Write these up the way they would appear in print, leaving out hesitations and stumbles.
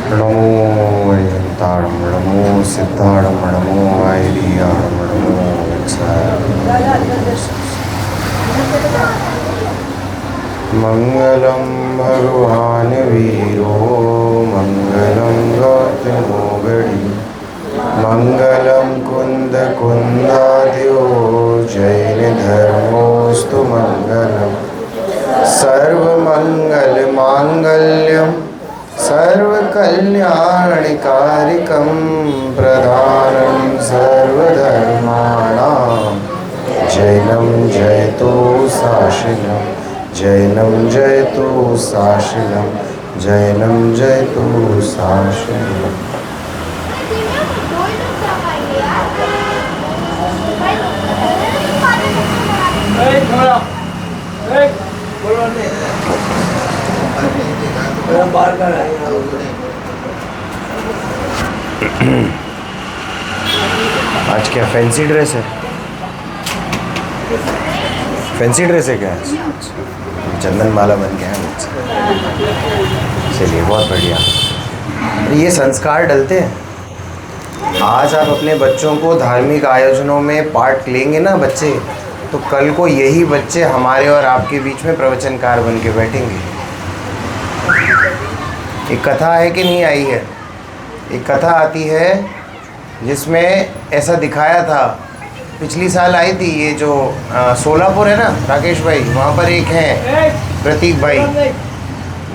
नमो वैताणं नमो सिद्धाणं नमो वैरियाणं नमो मंगलम भगवान वीरो मंगलम गौतमो गणि मंगलम कुंद कुंदाद्यो जैन धर्मोस्तु मंगलम सर्वमंगल मांगल्यम सर्वकल्याणकारिकं प्रधानं सर्वधर्माणां जैनं जयतु साशिनं जैनं जयतु साशिनं जैनं जयतु साशिनं। आज क्या फैंसी ड्रेस है? फैंसी ड्रेस है क्या? चंदन माला बन के है मुझसे। चलिए बहुत बढ़िया। ये संस्कार डलते हैं। आज आप अपने बच्चों को धार्मिक आयोजनों में पार्ट लेंगे ना बच्चे, तो कल को यही बच्चे हमारे और आपके बीच में प्रवचनकार बन के बैठेंगे। एक कथा है कि नहीं आई है? एक कथा आती है जिसमें ऐसा दिखाया था, पिछली साल आई थी। ये जो सोलापुर है ना राकेश भाई, वहाँ पर एक है प्रतीक भाई,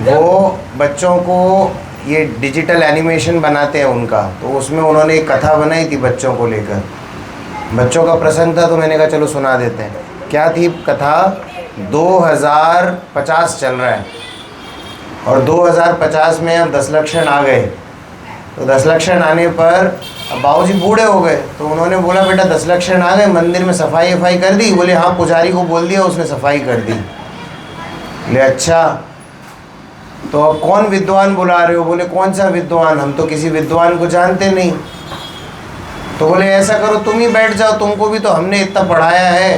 वो बच्चों को ये डिजिटल एनिमेशन बनाते हैं उनका, तो उसमें उन्होंने एक कथा बनाई थी बच्चों को लेकर। बच्चों का प्रसंग था तो मैंने कहा चलो सुना देते हैं। क्या थी कथा? 2050 चल रहा है और 2050 में अब 10 लक्षण आ गए। तो 10 लक्षण आने पर अब बाबूजी बूढ़े हो गए, तो उन्होंने बोला बेटा 10 लक्षण आ गए, मंदिर में सफाई वफाई कर दी? बोले हाँ, पुजारी को बोल दिया, उसने सफाई कर दी। बोले अच्छा, तो अब कौन विद्वान बुला रहे हो? बोले कौन सा विद्वान, हम तो किसी विद्वान को जानते नहीं। तो बोले ऐसा करो तुम ही बैठ जाओ, तुमको भी तो हमने इतना पढ़ाया है।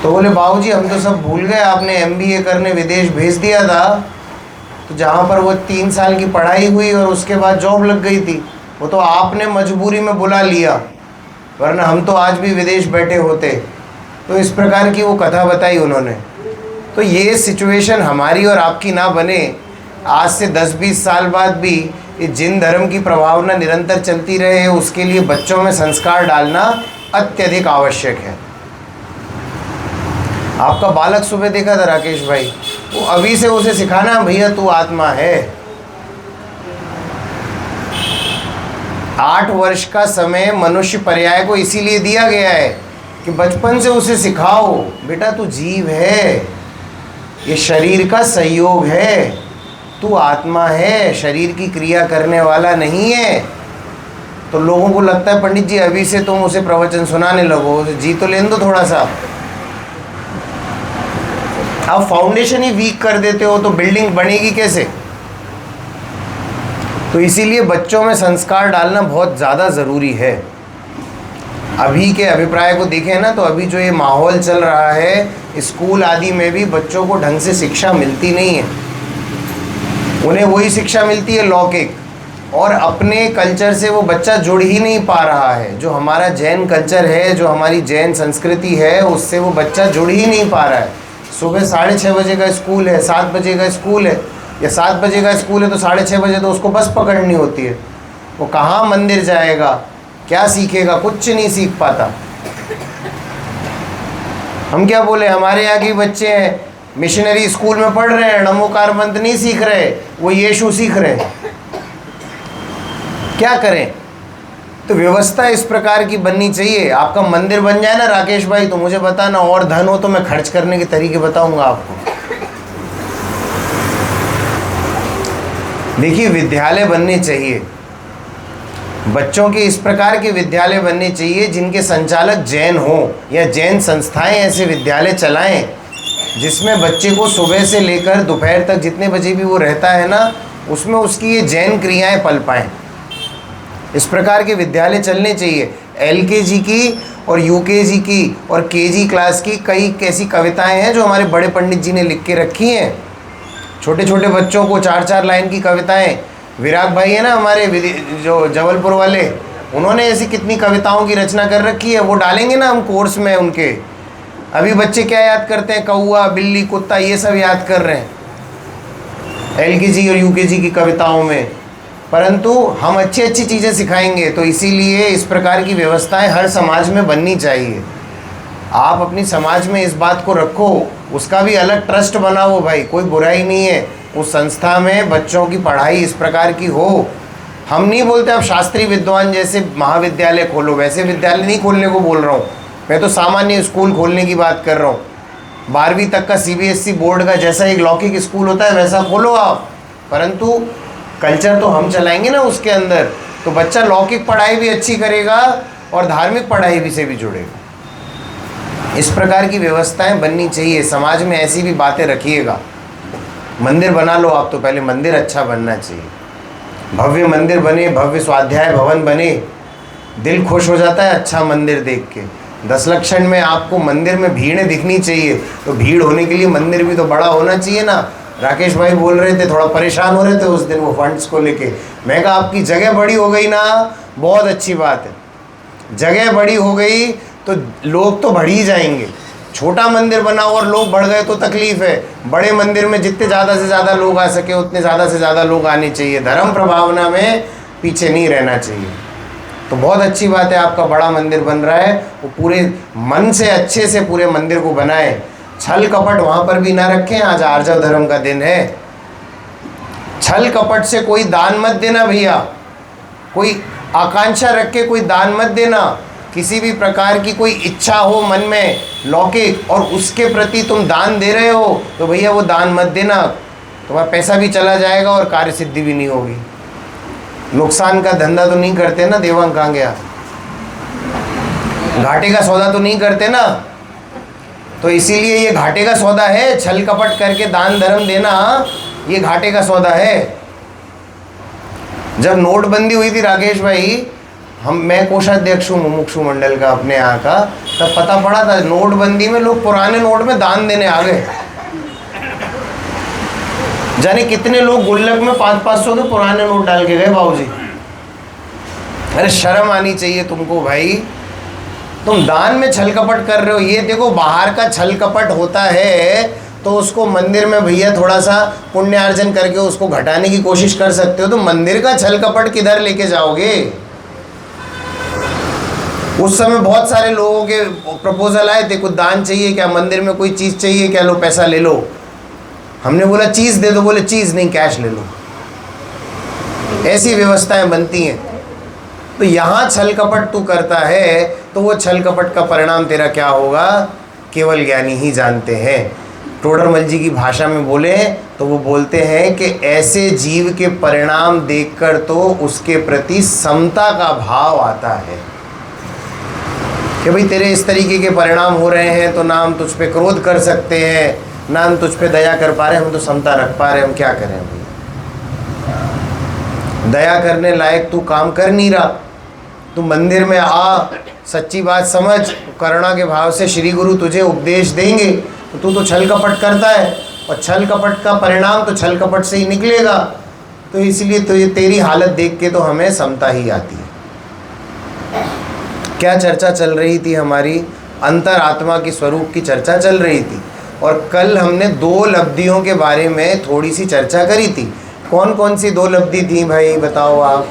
तो बोले बाबूजी हम तो सब भूल गए, आपने MBA करने विदेश भेज दिया था, तो जहाँ पर वो 3 साल की पढ़ाई हुई और उसके बाद जॉब लग गई थी, वो तो आपने मजबूरी में बुला लिया, वरना हम तो आज भी विदेश बैठे होते। तो इस प्रकार की वो कथा बताई उन्होंने। तो ये सिचुएशन हमारी और आपकी ना बने, आज से 10-20 साल बाद भी ये जिन धर्म की प्रभावना निरंतर चलती रहे, उसके लिए बच्चों में संस्कार डालना अत्यधिक आवश्यक है। आपका बालक सुबह देखा था राकेश भाई, वो अभी से उसे सिखाना भैया तू आत्मा है। 8 वर्ष का समय मनुष्य पर्याय को इसीलिए दिया गया है कि बचपन से उसे सिखाओ बेटा तू जीव है, ये शरीर का संयोग है, तू आत्मा है, शरीर की क्रिया करने वाला नहीं है। तो लोगों को लगता है पंडित जी अभी से तुम उसे प्रवचन सुनाने लगो, जी तो लेने दो थोड़ा सा। आप फाउंडेशन ही वीक कर देते हो तो बिल्डिंग बनेगी कैसे? तो इसीलिए बच्चों में संस्कार डालना बहुत ज़्यादा ज़रूरी है। अभी के अभिप्राय को देखें ना, तो अभी जो ये माहौल चल रहा है, स्कूल आदि में भी बच्चों को ढंग से शिक्षा मिलती नहीं है। उन्हें वही शिक्षा मिलती है लौकिक, और अपने कल्चर से वो बच्चा जुड़ ही नहीं पा रहा है। जो हमारा जैन कल्चर है, जो हमारी जैन संस्कृति है, उससे वो बच्चा जुड़ ही नहीं पा रहा है। सुबह 6:30 बजे का स्कूल है, 7 बजे का स्कूल है, या 7 बजे का स्कूल है तो 6:30 बजे तो उसको बस पकड़नी होती है। वो कहाँ मंदिर जाएगा, क्या सीखेगा? कुछ नहीं सीख पाता। हम क्या बोले, हमारे यहाँ के बच्चे हैं मिशनरी स्कूल में पढ़ रहे हैं, नमोकार मंत्र नहीं सीख रहे, वो यीशु सीख रहे हैं। क्या करें? तो व्यवस्था इस प्रकार की बननी चाहिए। आपका मंदिर बन जाए ना राकेश भाई, तो मुझे बताना, और धन हो तो मैं खर्च करने के तरीके बताऊंगा आपको। देखिए विद्यालय बनने चाहिए, बच्चों के इस प्रकार के विद्यालय बनने चाहिए जिनके संचालक जैन हो, या जैन संस्थाएं ऐसे विद्यालय चलाएं जिसमें बच्चे को सुबह से लेकर दोपहर तक जितने बजे भी वो रहता है ना, उसमें उसकी ये जैन क्रियाएं पल पाएँ। इस प्रकार के विद्यालय चलने चाहिए। LKG की और UKG की और KG क्लास की कई कैसी कविताएं हैं जो हमारे बड़े पंडित जी ने लिख के रखी हैं। छोटे छोटे बच्चों को 4-4 लाइन की कविताएं विराग भाई है ना हमारे जो जबलपुर वाले, उन्होंने ऐसी कितनी कविताओं की रचना कर रखी है, वो डालेंगे ना हम कोर्स में उनके। अभी बच्चे क्या याद करते हैं, कौआ बिल्ली कुत्ता ये सब याद कर रहे हैं LKG और UKG की कविताओं में, परंतु हम अच्छी अच्छी चीज़ें सिखाएंगे। तो इसीलिए इस प्रकार की व्यवस्थाएं हर समाज में बननी चाहिए। आप अपनी समाज में इस बात को रखो, उसका भी अलग ट्रस्ट बनाओ भाई, कोई बुराई नहीं है उस संस्था में बच्चों की पढ़ाई इस प्रकार की हो। हम नहीं बोलते आप शास्त्रीय विद्वान जैसे महाविद्यालय खोलो, वैसे विद्यालय नहीं खोलने को बोल रहा हूँ मैं, तो सामान्य स्कूल खोलने की बात कर रहा हूँ। 12वीं तक का CBSE बोर्ड का जैसा एक लौकिक स्कूल होता है वैसा खोलो आप, परंतु कल्चर तो हम चलाएंगे ना उसके अंदर, तो बच्चा लौकिक पढ़ाई भी अच्छी करेगा और धार्मिक पढ़ाई भी से भी जुड़ेगा। इस प्रकार की व्यवस्थाएं बननी चाहिए समाज में, ऐसी भी बातें रखिएगा। मंदिर बना लो आप, तो पहले मंदिर अच्छा बनना चाहिए, भव्य मंदिर बने, भव्य स्वाध्याय भवन बने, दिल खुश हो जाता है अच्छा मंदिर देख के। 10 लक्षण में आपको मंदिर में भीड़ें दिखनी चाहिए, तो भीड़ होने के लिए मंदिर भी तो बड़ा होना चाहिए ना। राकेश भाई बोल रहे थे, थोड़ा परेशान हो रहे थे उस दिन वो फंड्स को लेके। मैं कहा आपकी जगह बड़ी हो गई ना, बहुत अच्छी बात है, जगह बड़ी हो गई तो लोग तो बढ़ ही जाएंगे। छोटा मंदिर बनाओ और लोग बढ़ गए तो तकलीफ है। बड़े मंदिर में जितने ज़्यादा से ज़्यादा लोग आ सके उतने ज़्यादा से ज़्यादा लोग आने चाहिए, धर्म प्रभावना में पीछे नहीं रहना चाहिए। तो बहुत अच्छी बात है आपका बड़ा मंदिर बन रहा है, वो पूरे मन से अच्छे से पूरे मंदिर को बनाए, छल कपट वहाँ पर भी ना रखें। आज आर्जव धर्म का दिन है, छल कपट से कोई दान मत देना भैया, कोई आकांक्षा रख के कोई दान मत देना। किसी भी प्रकार की कोई इच्छा हो मन में लौकिक और उसके प्रति तुम दान दे रहे हो तो भैया वो दान मत देना, तुम्हारा पैसा भी चला जाएगा और कार्य सिद्धि भी नहीं होगी। नुकसान का धंधा तो नहीं करते ना, देवांग कहाँ गया, घाटे का सौदा तो नहीं करते ना। तो इसीलिए ये घाटे का सौदा है, छल कपट करके दान धर्म देना ये घाटे का सौदा है। जब नोटबंदी हुई थी राकेश भाई, मैं कोषाध्यक्ष हूँ मुमुक्षु मंडल का अपने यहाँ का, तब पता पड़ा था नोटबंदी में लोग पुराने नोट में दान देने आ गए। जाने कितने लोग गुल्लक में 500-500 के पुराने नोट डाल के गए बाबूजी। अरे शर्म आनी चाहिए तुमको भाई, तुम दान में छल कपट कर रहे हो। ये देखो बाहर का छल कपट होता है तो उसको मंदिर में भैया थोड़ा सा पुण्यार्जन करके उसको घटाने की कोशिश कर सकते हो, तो मंदिर का छल कपट किधर लेके जाओगे। उस समय बहुत सारे लोगों के प्रपोजल आए थे, कुछ दान चाहिए क्या, मंदिर में कोई चीज़ चाहिए क्या, लो पैसा ले लो। हमने बोला चीज़ दे दो, बोले चीज़ नहीं कैश ले लो। ऐसी व्यवस्थाएं बनती हैं। तो यहाँ छल कपट तू करता है तो वो छल कपट का परिणाम तेरा क्या होगा केवल ज्ञानी ही जानते हैं। टोडरमल जी की भाषा में बोले तो वो बोलते हैं कि ऐसे जीव के परिणाम देखकर तो उसके प्रति समता का भाव आता है कि भाई तेरे इस तरीके के परिणाम हो रहे हैं तो ना हम तुझ पे क्रोध कर सकते हैं, ना हम तुझ पे दया कर पा रहे हैं, हम तो समता रख पा रहे हैं, हम क्या करें भाई। दया करने लायक तू काम कर नहीं रहा, तू मंदिर में आ, सच्ची बात समझ, करुणा के भाव से श्री गुरु तुझे उपदेश देंगे, तो तू तो छल कपट करता है और छल कपट का परिणाम तो छल कपट से ही निकलेगा। तो इसलिए तो ये तेरी हालत देख के तो हमें समता ही आती है। क्या चर्चा चल रही थी हमारी, अंतर आत्मा के स्वरूप की चर्चा चल रही थी। और कल हमने 2 लब्धियों के बारे में थोड़ी सी चर्चा करी थी। कौन कौन सी 2 लब्धि थी भाई बताओ आप।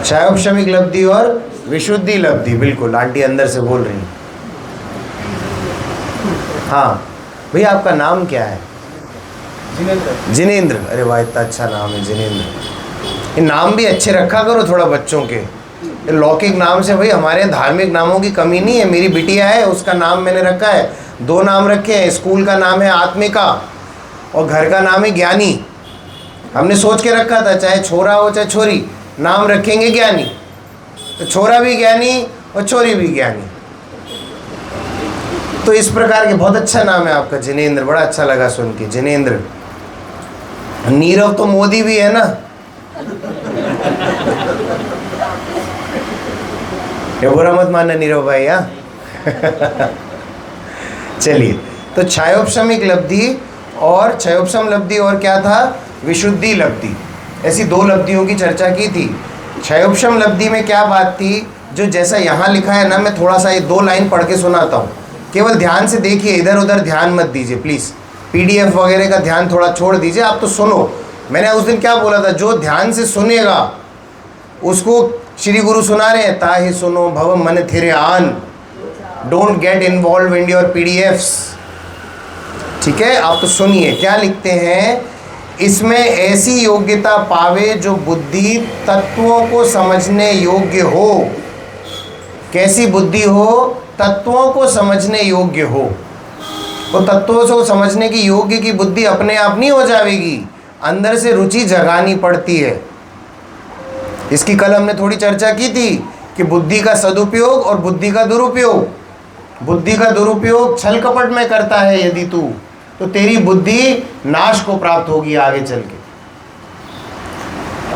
क्षयोपशमिक लब्धि और विशुद्धि लब्धि। बिल्कुल आंटी अंदर से बोल रही। हाँ भैया आपका नाम क्या है? जिनेंद्र। अरे वाह इतना अच्छा नाम है जिनेंद्र। ये नाम भी अच्छे रखा करो थोड़ा बच्चों के, लौकिक नाम से भाई हमारे यहाँ धार्मिक नामों की कमी नहीं है। मेरी बिटिया है उसका नाम मैंने रखा है, 2 नाम रखे हैं। स्कूल का नाम है आत्मिका और घर का नाम है ज्ञानी। हमने सोच के रखा था चाहे छोरा हो चाहे छोरी नाम रखेंगे ज्ञानी, तो छोरा भी ज्ञानी और छोरी भी ज्ञानी। तो इस प्रकार के बहुत अच्छा नाम है आपका जिनेंद्र, बड़ा अच्छा लगा सुन के जिनेंद्र। नीरव तो मोदी भी है ना। ये बुरा मत मानना नीरव भाई। हाँ चलिए, तो क्षयोपशमिक लब्धि और क्षयोपशम लब्धि और क्या था, विशुद्धि लब्धि, ऐसी दो लब्धियों की चर्चा की थी। क्षयोपशम लब्धि में क्या बात थी, जो जैसा यहाँ लिखा है ना, मैं थोड़ा सा ये 2 लाइन पढ़ के सुनाता हूँ, केवल ध्यान से देखिए, इधर उधर ध्यान मत दीजिए प्लीज़, PDF वगैरह का ध्यान थोड़ा छोड़ दीजिए, आप तो सुनो। मैंने उस दिन क्या बोला था, जो ध्यान से सुनेगा उसको श्री गुरु सुना रहे हैं, ताहि सुनो भव मन थिरे आन, don't get involve in your PDFs। ठीक है, आप तो सुनिए क्या लिखते हैं इसमें। ऐसी योग्यता पावे जो बुद्धि तत्वों को समझने योग्य हो। कैसी बुद्धि हो, तत्वों को समझने योग्य हो। वो तत्वों को समझने की योग्य की बुद्धि अपने आप नहीं हो जाएगी, अंदर से रुचि जगानी पड़ती है। इसकी कल हमने थोड़ी चर्चा की थी कि बुद्धि का सदुपयोग और बुद्धि का दुरुपयोग। बुद्धि का दुरुपयोग छल कपट में करता है यदि तू, तो तेरी बुद्धि नाश को प्राप्त होगी आगे चल के।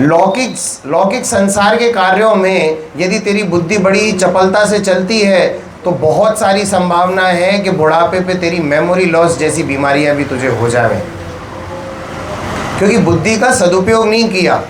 लौकिक संसार के कार्यों में यदि तेरी बुद्धि बड़ी चपलता से चलती है तो बहुत सारी संभावना है कि बुढ़ापे पे तेरी मेमोरी लॉस जैसी बीमारियां भी तुझे हो जावे, क्योंकि बुद्धि का सदुपयोग नहीं किया।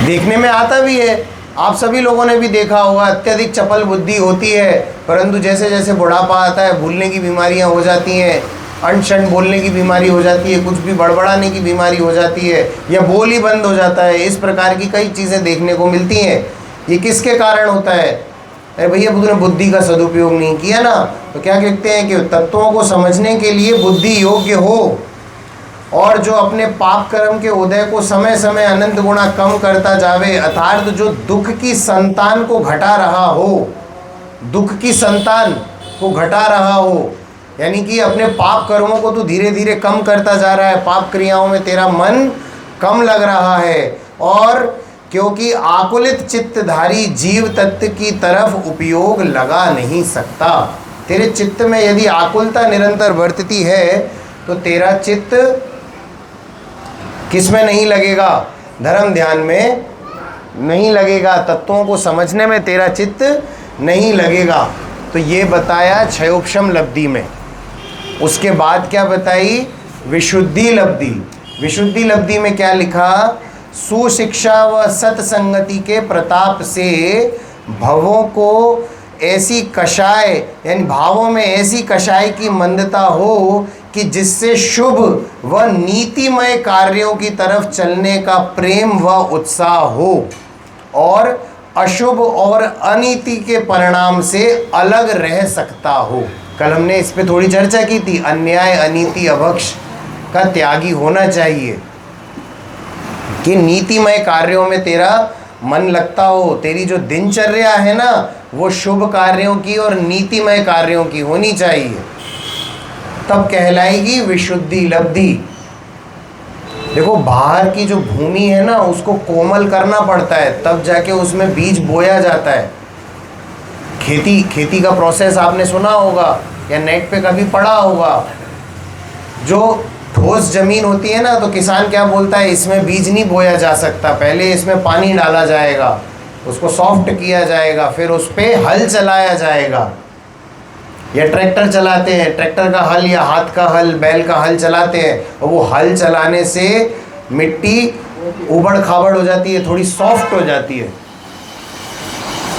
देखने में आता भी है, आप सभी लोगों ने भी देखा होगा, अत्यधिक चपल बुद्धि होती है, परंतु जैसे जैसे बुढ़ापा आता है भूलने की बीमारियां हो जाती हैं, अनशन बोलने की बीमारी हो जाती है, कुछ भी बड़बड़ाने की बीमारी हो जाती है, या बोल ही बंद हो जाता है। इस प्रकार की कई चीज़ें देखने को मिलती हैं। ये किसके कारण होता है? अरे भैया तूने बुद्धि का सदुपयोग नहीं किया ना। तो क्या कहते हैं कि तत्वों को समझने के लिए बुद्धि योग्य हो, और जो अपने पाप कर्म के उदय को समय समय अनंत गुणा कम करता जावे, अर्थात जो दुख की संतान को घटा रहा हो, दुख की संतान को घटा रहा हो, यानी कि अपने पाप कर्मों को तो धीरे धीरे कम करता जा रहा है, पाप क्रियाओं में तेरा मन कम लग रहा है, और क्योंकि आकुलित चित्तधारी जीव तत्व की तरफ उपयोग लगा नहीं सकता। तेरे चित्त में यदि आकुलता निरंतर बरतती है तो तेरा चित्त किस में नहीं लगेगा? धर्म ध्यान में नहीं लगेगा, तत्वों को समझने में तेरा चित्त नहीं लगेगा। तो ये बताया क्षयोपशम लब्धि में। उसके बाद क्या बताई? विशुद्धि लब्धि। विशुद्धि लब्धि में क्या लिखा? सुशिक्षा व सत्संगति के प्रताप से भवों को ऐसी कषाय, यानी भावों में ऐसी कषाय की मंदता हो कि जिससे शुभ व नीतिमय कार्यों की तरफ चलने का प्रेम व उत्साह हो, और अशुभ और अनीति के परिणाम से अलग रह सकता हो। कल हमने इस पे थोड़ी चर्चा की थी, अन्याय अनीति अभक्ष का त्यागी होना चाहिए, कि नीतिमय कार्यों में तेरा मन लगता हो। तेरी जो दिनचर्या है ना, वो शुभ कार्यों की और नीतिमय कार्यों की होनी चाहिए, तब कहलाएगी विशुद्धि लब्धि। देखो बाहर की जो भूमि है ना, उसको कोमल करना पड़ता है, तब जाके उसमें बीज बोया जाता है। खेती का प्रोसेस आपने सुना होगा या नेट पे कभी पढ़ा होगा। जो ठोस जमीन होती है ना, तो किसान क्या बोलता है, इसमें बीज नहीं बोया जा सकता, पहले इसमें पानी डाला जाएगा, उसको सॉफ्ट किया जाएगा, फिर उस पर हल चलाया जाएगा। या ट्रैक्टर चलाते हैं, ट्रैक्टर का हल या हाथ का हल, बैल का हल चलाते हैं, और वो हल चलाने से मिट्टी उबड़ खाबड़ हो जाती है, थोड़ी सॉफ्ट हो जाती है,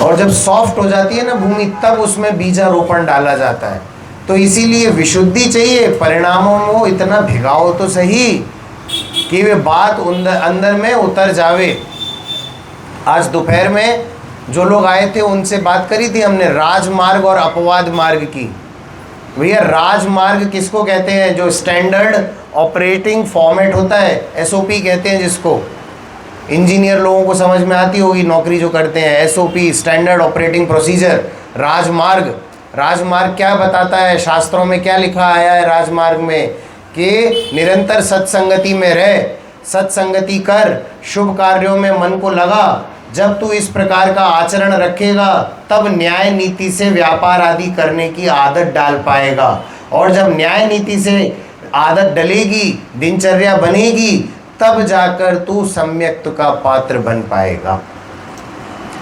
और जब सॉफ्ट हो जाती है ना भूमि, तब उसमें बीजारोपण डाला जाता है। तो इसीलिए विशुद्धि चाहिए, परिणामों में इतना भिगाओ तो सही कि वे बात अंदर में उतर जावे। आज दोपहर में जो लोग आए थे उनसे बात करी थी हमने राजमार्ग और अपवाद मार्ग की। भैया राजमार्ग किसको कहते हैं? जो स्टैंडर्ड ऑपरेटिंग फॉर्मेट होता है, SOP कहते हैं जिसको, इंजीनियर लोगों को समझ में आती होगी, नौकरी जो करते हैं, SOP स्टैंडर्ड ऑपरेटिंग प्रोसीजर। राजमार्ग क्या बताता है? शास्त्रों में क्या लिखा आया है राजमार्ग में? कि निरंतर सत्संगति में रह, सत्संगति कर, शुभ कार्यों में मन को लगा। जब तू इस प्रकार का आचरण रखेगा तब न्याय नीति से व्यापार आदि करने की आदत डाल पाएगा, और जब न्याय नीति से आदत डलेगी, दिनचर्या बनेगी, तब जाकर तू सम्यक्त का पात्र बन पाएगा।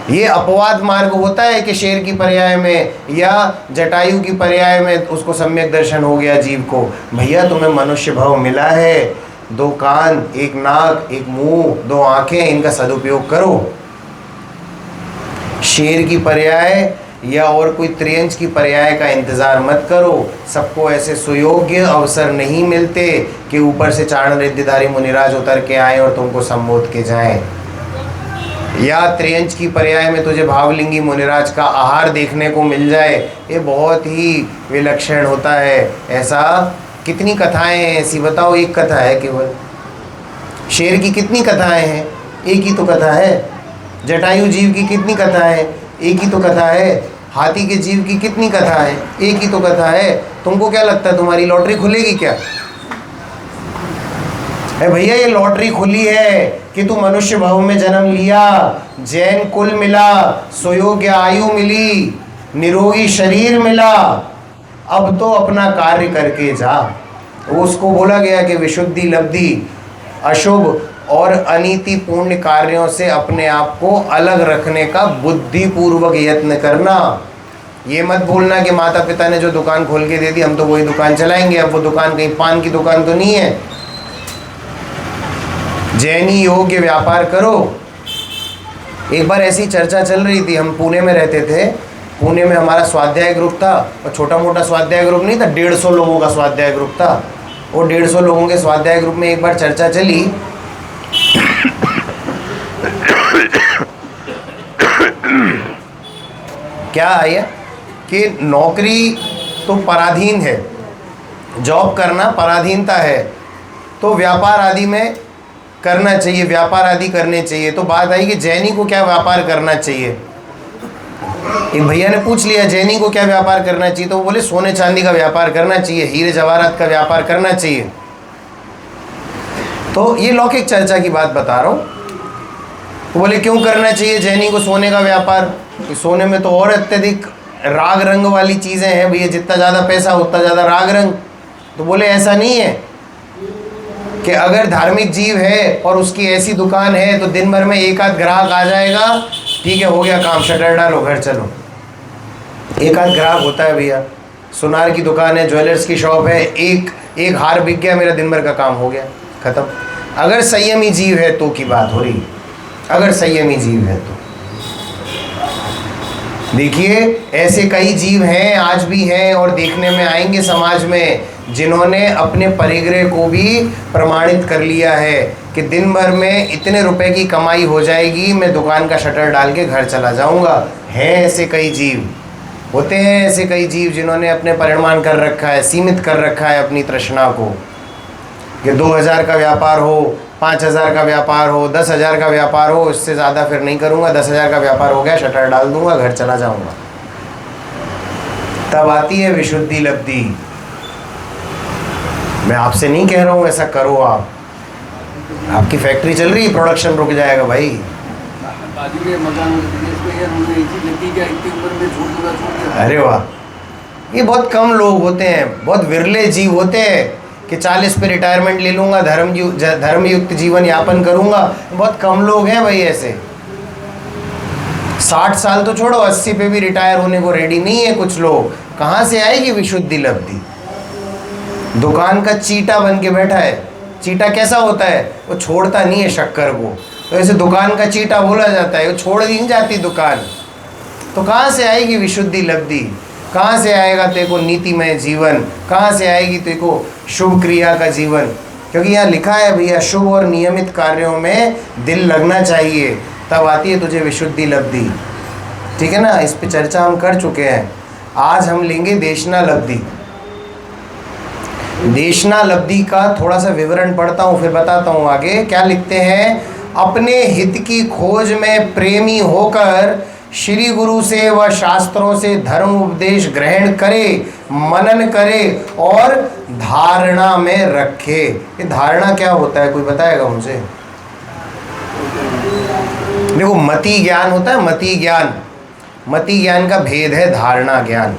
ये अपवाद मार्ग होता है कि शेर की पर्याय में या जटायु की पर्याय में उसको सम्यक दर्शन हो गया जीव को। भैया तुम्हें मनुष्य भाव मिला है, 2 कान, 1 नाक, 1 मुंह, 2 आंखें, इनका सदुपयोग करो। शेर की पर्याय या और कोई त्रियंच की पर्याय का इंतज़ार मत करो। सबको ऐसे सुयोग्य अवसर नहीं मिलते कि ऊपर से चारण रिद्धिधारी मुनिराज उतर के आए और तुमको संबोध के जाएं। या त्रियंच की पर्याय में तुझे भावलिंगी मुनिराज का आहार देखने को मिल जाए, ये बहुत ही विलक्षण होता है। ऐसा कितनी कथाएं हैं ऐसी, बताओ? एक कथा है केवल। शेर की कितनी कथाएं हैं? एक ही तो कथा है। जटायु जीव की कितनी कथा है? एक ही तो कथा है। हाथी के जीव की कितनी कथा है? एक ही तो कथा है। तुमको क्या लगता है तुम्हारी लॉटरी खुलेगी क्या? भैया ये लॉटरी खुली है कि तू मनुष्य भाव में जन्म लिया, जैन कुल मिला, सुयोग्य आयु मिली, निरोगी शरीर मिला, अब तो अपना कार्य करके जा। उसको बोला गया कि विशुद्धि लब्धि, अशुभ और अनीतिपूर्ण कार्यों से अपने आप को अलग रखने का बुद्धिपूर्वक यत्न करना। ये मत भूलना कि माता पिता ने जो दुकान खोल के दे दी हम तो वही दुकान चलाएंगे। अब वो दुकान कहीं पान की दुकान तो नहीं है। जैनी योग्य व्यापार करो। एक बार ऐसी चर्चा चल रही थी, हम पुणे में रहते थे। पुणे में हमारा स्वाध्याय ग्रुप था, और छोटा मोटा स्वाध्याय ग्रुप नहीं था, 150 लोगों का स्वाध्याय ग्रुप था। वो 150 लोगों के स्वाध्याय ग्रुप में एक बार चर्चा चली क्या है कि नौकरी तो पराधीन है, जॉब करना पराधीनता है, तो व्यापार आदि में करना चाहिए, व्यापार आदि करने चाहिए। तो बात आई कि जैनी को क्या व्यापार करना चाहिए। एक भैया ने पूछ लिया जैनी को क्या व्यापार करना चाहिए, तो वो बोले सोने चांदी का व्यापार करना चाहिए, हीरे जवाहरात का व्यापार करना चाहिए। तो ये लौकिक चर्चा की बात बता रहा हूँ। तो बोले क्यों करना चाहिए जैनी को सोने का व्यापार? कि सोने में तो और अत्यधिक राग रंग वाली चीज़ें हैं भैया, जितना ज़्यादा पैसा उतना ज़्यादा राग रंग। तो बोले ऐसा नहीं है कि अगर धार्मिक जीव है और उसकी ऐसी दुकान है तो दिन भर में एक आध ग्राहक आ जाएगा, ठीक है हो गया काम, शटर डालो घर चलो। एक आध ग्राहक होता है भैया, सुनार की दुकान है, ज्वेलर्स की शॉप है, एक हार बिक गया, मेरा दिन भर का काम हो गया, ख़त्म। अगर संयमी जीव है तो की बात हो रही, अगर संयमी जीव है तो। देखिए ऐसे कई जीव हैं, आज भी हैं और देखने में आएंगे समाज में, जिन्होंने अपने परिग्रह को भी प्रमाणित कर लिया है कि दिन भर में इतने रुपए की कमाई हो जाएगी, मैं दुकान का शटर डाल के घर चला जाऊंगा। हैं ऐसे कई जीव, होते हैं ऐसे कई जीव जिन्होंने अपने परिमाण कर रखा है, सीमित कर रखा है अपनी तृष्णा को, कि 2000 का व्यापार हो, 5000 का व्यापार हो, 10,000 का व्यापार हो, इससे ज़्यादा फिर नहीं करूँगा। 10,000 का व्यापार हो गया, शटर डाल दूंगा, घर चला जाऊँगा। तब आती है विशुद्धि लब्धि। मैं आपसे नहीं कह रहा हूँ ऐसा करो, आप आपकी फैक्ट्री चल रही है, प्रोडक्शन रुक जाएगा भाई। अरे वाह, ये बहुत कम लोग होते हैं, बहुत विरले जीव होते हैं कि 40 पे रिटायरमेंट ले लूँगा, धर्मयुक्त जीवन यापन करूँगा। बहुत कम लोग हैं भाई ऐसे। 60 साल तो छोड़ो, 80 पे भी रिटायर होने को रेडी नहीं है कुछ लोग। कहाँ से आएगी विशुद्धि लब्धि? दुकान का चीटा बन के बैठा है। चीटा कैसा होता है? वो छोड़ता नहीं है शक्कर को, तो ऐसे दुकान का चीटा बोला जाता है, वो छोड़ नहीं जाती दुकान। तो कहाँ से आएगी विशुद्धि लब्धि? कहाँ से आएगा तेरे को नीतिमय जीवन? कहाँ से आएगी तेरे को शुभ क्रिया का जीवन? क्योंकि यहाँ लिखा है भैया, शुभ और नियमित कार्यों में दिल लगना चाहिए, तब आती है तुझे विशुद्धि लब्धि। ठीक है ना, इस पे चर्चा हम कर चुके हैं। आज हम लेंगे देशना लब्धि। देशना लब्धि का थोड़ा सा विवरण पढ़ता हूँ, फिर बताता हूँ आगे क्या लिखते हैं। अपने हित की खोज में प्रेमी होकर श्री गुरु से व शास्त्रों से धर्म उपदेश ग्रहण करे, मनन करे और धारणा में रखे। ये धारणा क्या होता है, कोई बताएगा मुझे? देखो, मति ज्ञान होता है, मति ज्ञान। मति ज्ञान का भेद है धारणा ज्ञान।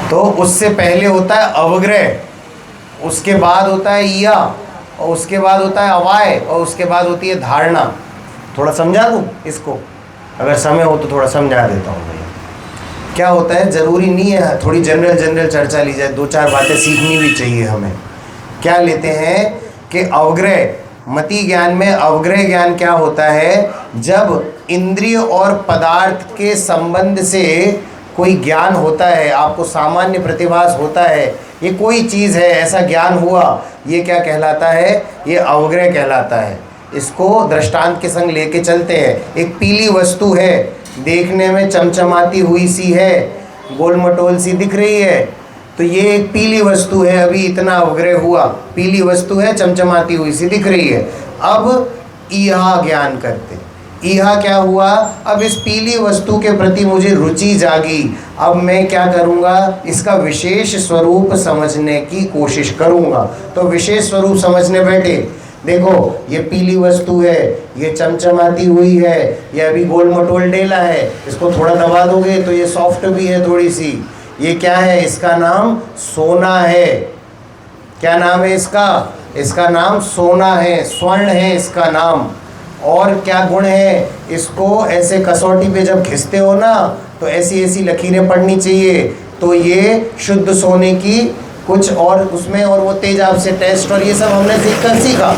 तो उससे पहले होता है अवग्रह, उसके बाद होता है ईया, और उसके बाद होता है अवाय, और उसके बाद होती है धारणा। थोड़ा समझा दूँ इसको? अगर समय हो तो थोड़ा समझा देता हूँ भैया। क्या होता है, ज़रूरी नहीं है, थोड़ी जनरल चर्चा ली जाए, 2-4 बातें सीखनी भी चाहिए हमें। क्या लेते हैं कि अवग्रह, मति ज्ञान में अवग्रह ज्ञान क्या होता है, जब इंद्रिय और पदार्थ के संबंध से कोई ज्ञान होता है, आपको सामान्य प्रतिभास होता है, ये कोई चीज़ है ऐसा ज्ञान हुआ, ये क्या कहलाता है, ये अवग्रह कहलाता है। इसको दृष्टांत के संग लेके चलते हैं। एक पीली वस्तु है, देखने में चमचमाती हुई सी है, गोल मटोल सी दिख रही है, तो ये एक पीली वस्तु है, अभी इतना अवग्रह हुआ, पीली वस्तु है, चमचमाती हुई सी दिख रही है। अब ईहा ज्ञान करते, ईहा क्या हुआ, अब इस पीली वस्तु के प्रति मुझे रुचि जागी, अब मैं क्या करूँगा, इसका विशेष स्वरूप समझने की कोशिश करूँगा। तो विशेष स्वरूप समझने बैठे, देखो ये पीली वस्तु है, ये चमचमाती हुई है, ये अभी गोल मटोल डेला है, इसको थोड़ा दबा दोगे तो ये सॉफ्ट भी है थोड़ी सी, ये क्या है, इसका नाम सोना है। क्या नाम है इसका, इसका नाम सोना है, स्वर्ण है इसका नाम। और क्या गुण है, इसको ऐसे कसौटी पे जब घिसते हो ना तो ऐसी ऐसी लकीरें पड़नी चाहिए, तो ये शुद्ध सोने की कुछ और उसमें, और वो तेजाब से टेस्ट और ये सब हमने सीखा,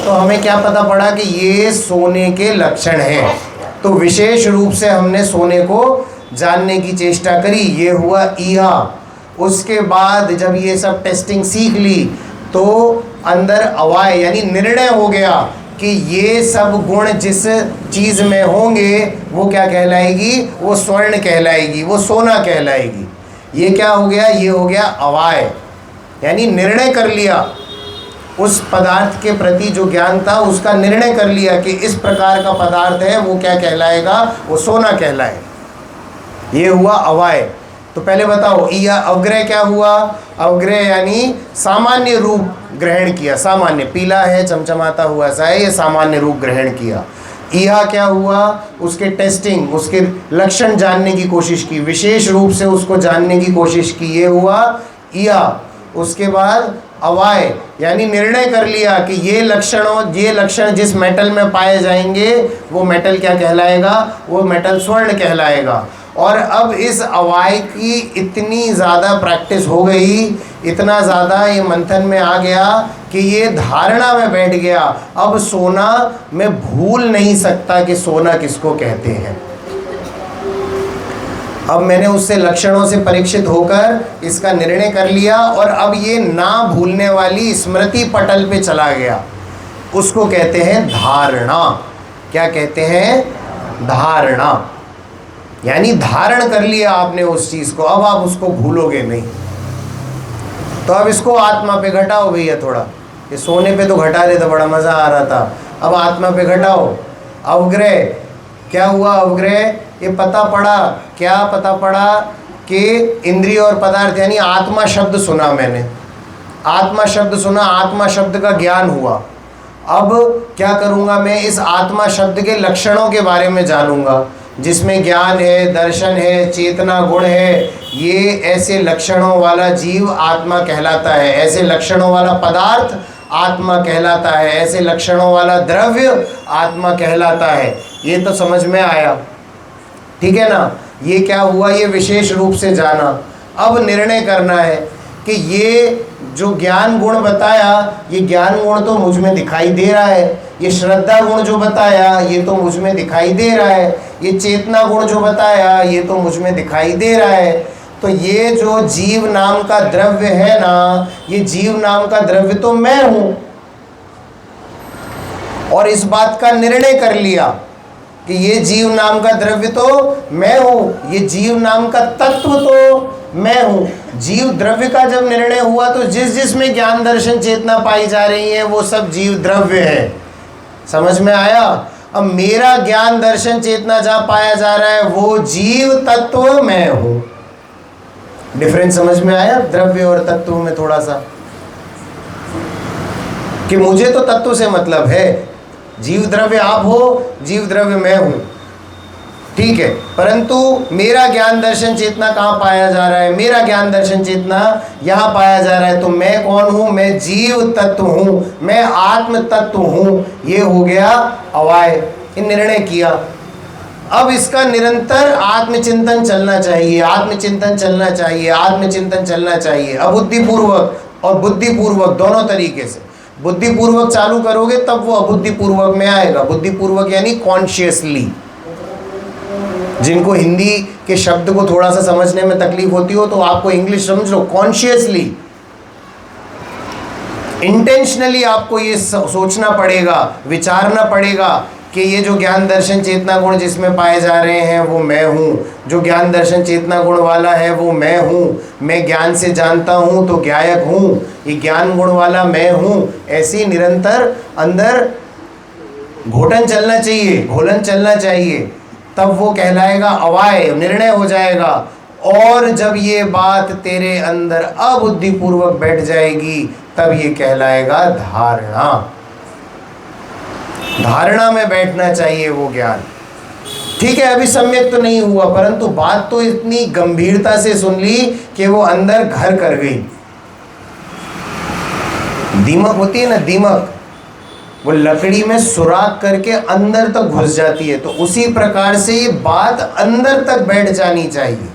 तो हमें क्या पता पड़ा कि ये सोने के लक्षण हैं। तो विशेष रूप से हमने सोने को जानने की चेष्टा करी, ये हुआ ईहा। उसके बाद जब ये सब टेस्टिंग सीख ली तो अंदर अवाय यानी निर्णय हो गया कि ये सब गुण जिस चीज़ में होंगे वो क्या कहलाएगी, वो स्वर्ण कहलाएगी, वो सोना कहलाएगी। ये क्या हो गया, ये हो गया अवाय, यानी निर्णय कर लिया, उस पदार्थ के प्रति जो ज्ञान था उसका निर्णय कर लिया कि इस प्रकार का पदार्थ है, वो क्या कहलाएगा, वो सोना कहलाएगा। ये हुआ अवाय। तो पहले बताओ या अवग्रह क्या हुआ, अवग्रह यानी सामान्य रूप ग्रहण किया, सामान्य पीला है चमचमाता हुआ सा है, ये सामान्य रूप ग्रहण किया। ईहा क्या हुआ, उसके टेस्टिंग, उसके लक्षण जानने की कोशिश की, विशेष रूप से उसको जानने की कोशिश की, ये हुआ ईहा। उसके बाद अवाय यानी निर्णय कर लिया कि ये लक्षण जिस मेटल में पाए जाएंगे वो मेटल क्या कहलाएगा, वो मेटल स्वर्ण कहलाएगा। और अब इस अवाय की इतनी ज़्यादा प्रैक्टिस हो गई, इतना ज़्यादा ये मंथन में आ गया कि ये धारणा में बैठ गया, अब सोना मैं भूल नहीं सकता कि सोना किसको कहते हैं। अब मैंने उससे लक्षणों से परीक्षित होकर इसका निर्णय कर लिया और अब ये ना भूलने वाली स्मृति पटल पे चला गया, उसको कहते हैं धारणा। क्या कहते हैं, धारणा। यानी धारण कर लिया आपने उस चीज़ को, अब आप उसको भूलोगे नहीं। तो अब इसको आत्मा पे घटाओ भैया थोड़ा, ये सोने पे तो घटा रहे थे, बड़ा मज़ा आ रहा था, अब आत्मा पे घटाओ। अवग्रह क्या हुआ, अवग्रह ये पता पड़ा, क्या पता पड़ा कि इंद्रिय और पदार्थ यानी आत्मा शब्द सुना मैंने, आत्मा शब्द सुना, आत्मा शब्द का ज्ञान हुआ। अब क्या करूँगा मैं, इस आत्मा शब्द के लक्षणों के बारे में जानूँगा, जिसमें ज्ञान है, दर्शन है, चेतना गुण है। ये ऐसे लक्षणों वाला जीव आत्मा कहलाता है, ऐसे लक्षणों वाला पदार्थ आत्मा कहलाता है, ऐसे लक्षणों वाला द्रव्य आत्मा कहलाता है। ये तो समझ में आया, ठीक है ना। ये क्या हुआ, ये विशेष रूप से जाना। अब निर्णय करना है कि ये जो ज्ञान गुण बताया, ये ज्ञान गुण तो मुझ में दिखाई दे रहा है, ये श्रद्धा गुण जो बताया ये तो मुझ में दिखाई दे रहा है, ये चेतना गुण जो बताया ये तो मुझ में दिखाई दे रहा है। तो ये जो जीव नाम का द्रव्य है ना, ये जीव नाम का द्रव्य तो मैं हूँ, और इस बात का निर्णय कर लिया कि ये जीव नाम का द्रव्य तो मैं हूँ, ये जीव नाम का तत्व तो मैं हूँ। जीव द्रव्य का जब निर्णय हुआ तो जिस जिसमें ज्ञान दर्शन चेतना पाई जा रही है वो सब जीव द्रव्य है। समझ में आया। अब मेरा ज्ञान दर्शन चेतना जहाँ पाया जा रहा है वो जीव तत्व मैं हूँ। डिफरेंस समझ में आया द्रव्य और तत्व में थोड़ा सा, कि मुझे तो तत्व से मतलब है, जीव द्रव्य आप हो, जीव द्रव्य मैं हूँ, ठीक है। परंतु मेरा ज्ञान दर्शन चेतना कहाँ पाया जा रहा है, मेरा ज्ञान दर्शन चेतना यहाँ पाया जा रहा है। तो मैं कौन हूँ, मैं जीव तत्व हूँ, मैं आत्म तत्व हूँ। ये हो गया अवाय, ये निर्णय किया। अब इसका निरंतर आत्मचिंतन चलना चाहिए, आत्मचिंतन चलना चाहिए, आत्मचिंतन चलना चाहिए। अबुद्धिपूर्वक और बुद्धिपूर्वक, दोनों तरीके से। बुद्धिपूर्वक चालू करोगे तब वो अबुद्धिपूर्वक में आएगा। बुद्धिपूर्वक यानी कॉन्शियसली। जिनको हिंदी के शब्द को थोड़ा सा समझने में तकलीफ होती हो तो आपको इंग्लिश समझ लो, कॉन्शियसली, इंटेंशनली आपको ये सोचना पड़ेगा, विचारना पड़ेगा कि ये जो ज्ञान दर्शन चेतना गुण जिसमें पाए जा रहे हैं वो मैं हूँ, जो ज्ञान दर्शन चेतना गुण वाला है वो मैं हूँ, मैं ज्ञान से जानता हूँ तो ज्ञायक हूँ, ये ज्ञान गुण वाला मैं हूँ। ऐसी निरंतर अंदर घोटन चलना चाहिए, घोलन चलना चाहिए, तब वो कहलाएगा अवाय, निर्णय हो जाएगा। और जब ये बात तेरे अंदर अबुद्धिपूर्वक बैठ जाएगी तब ये कहलाएगा धारणा। धारणा में बैठना चाहिए वो ज्ञान। ठीक है, अभी सम्यक तो नहीं हुआ, परंतु बात तो इतनी गंभीरता से सुन ली कि वो अंदर घर कर गई। दीमक होती है ना, दीमक, वो लकड़ी में सुराख करके अंदर तक घुस जाती है। तो उसी प्रकार से ये बात अंदर तक बैठ जानी चाहिए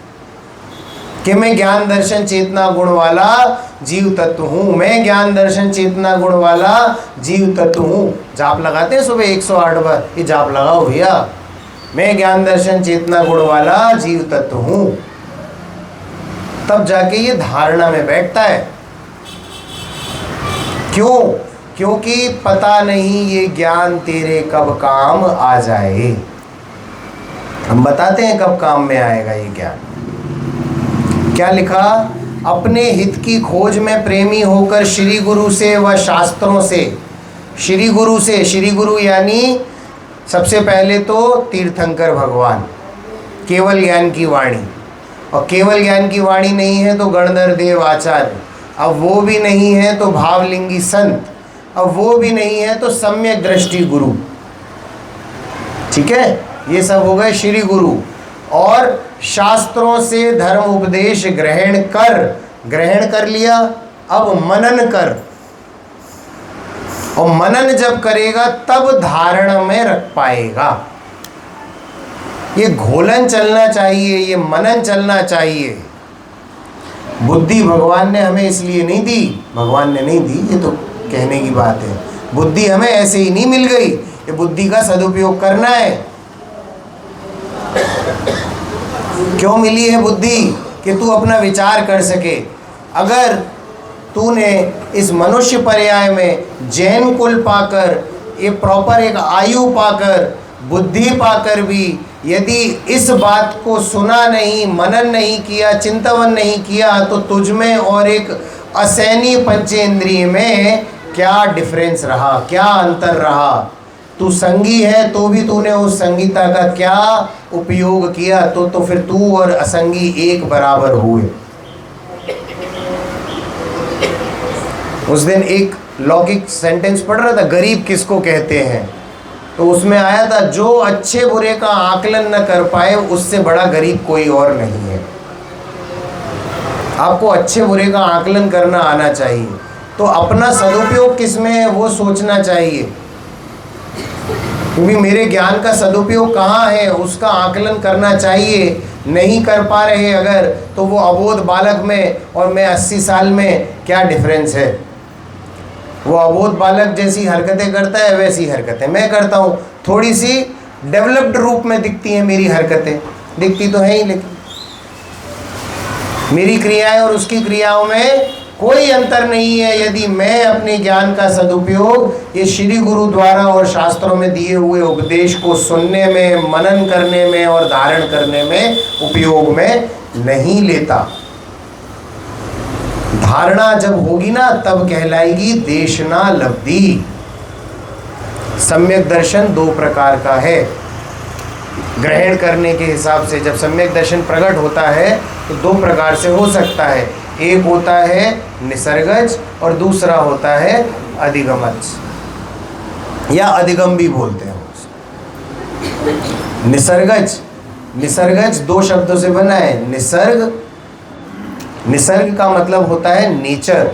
कि मैं ज्ञान दर्शन चेतना गुण वाला जीव तत्व हूँ, मैं ज्ञान दर्शन चेतना गुण वाला जीव तत्व हूँ। जाप लगाते हैं सुबह 108 बार, ये जाप लगाओ भैया, मैं ज्ञान दर्शन चेतना गुण वाला जीव तत्व हूँ। तब जाके ये धारणा में बैठता है। क्यों? क्योंकि पता नहीं ये ज्ञान तेरे कब काम आ जाए। हम बताते हैं कब काम में आएगा ये ज्ञान। क्या लिखा? अपने हित की खोज में प्रेमी होकर श्री गुरु से व शास्त्रों से, श्री गुरु से, श्री गुरु यानी सबसे पहले तो तीर्थंकर भगवान, केवल ज्ञान की वाणी, और केवल ज्ञान की वाणी नहीं है तो गणधर देव आचार्य, अब वो भी नहीं है तो भावलिंगी संत, अब वो भी नहीं है तो सम्यक दृष्टि गुरु। ठीक है, ये सब हो गए श्री गुरु। और शास्त्रों से धर्म उपदेश ग्रहण कर लिया, अब मनन कर, और मनन जब करेगा तब धारण में रख पाएगा। ये घोलन चलना चाहिए, ये मनन चलना चाहिए। बुद्धि भगवान ने हमें इसलिए नहीं दी, भगवान ने नहीं दी, ये तो कहने की बात है। बुद्धि हमें ऐसे ही नहीं मिल गई, ये बुद्धि का सदुपयोग करना है। क्यों मिली है बुद्धि? कि तू अपना विचार कर सके। अगर तूने इस मनुष्य पर्याय में जैन कुल पाकर, ये प्रॉपर एक आयु पाकर, बुद्धि पाकर भी यदि इस बात को सुना नहीं, मनन नहीं किया, चिंतन नहीं किया, तो तुझ में और एक असैनी पंचेंद्रिय में क्या डिफरेंस रहा, क्या अंतर रहा? तू संगी है तो भी तूने उस संगीता का क्या उपयोग किया? तो फिर तू और असंगी एक बराबर हुए। उस दिन एक लौकिक सेंटेंस पढ़ रहा था, गरीब किसको कहते हैं, तो उसमें आया था जो अच्छे बुरे का आकलन न कर पाए उससे बड़ा गरीब कोई और नहीं है। आपको अच्छे बुरे का आकलन करना आना चाहिए, तो अपना सदुपयोग किसमें है वो सोचना चाहिए, क्योंकि मेरे ज्ञान का सदुपयोग कहाँ है उसका आकलन करना चाहिए। नहीं कर पा रहे अगर, तो वो अबोध बालक में और मैं 80 साल में क्या डिफरेंस है? वो अबोध बालक जैसी हरकतें करता है वैसी हरकतें मैं करता हूँ। थोड़ी सी डेवलप्ड रूप में दिखती हैं मेरी हरकतें, दिखती तो है ही, लेकिन मेरी क्रियाएं और उसकी क्रियाओं में कोई अंतर नहीं है। यदि मैं अपने ज्ञान का सदुपयोग ये श्री गुरु द्वारा और शास्त्रों में दिए हुए उपदेश को सुनने में, मनन करने में और धारण करने में उपयोग में नहीं लेता। धारणा जब होगी ना तब कहलाएगी देशना लब्धि। सम्यक दर्शन दो प्रकार का है ग्रहण करने के हिसाब से। जब सम्यक दर्शन प्रकट होता है तो दो प्रकार से हो सकता है, एक होता है निसर्गज और दूसरा होता है अधिगमज, या अधिगम भी बोलते हैं उसको। निसर्गज दो शब्दों से बना है। निसर्ग का मतलब होता है नेचर,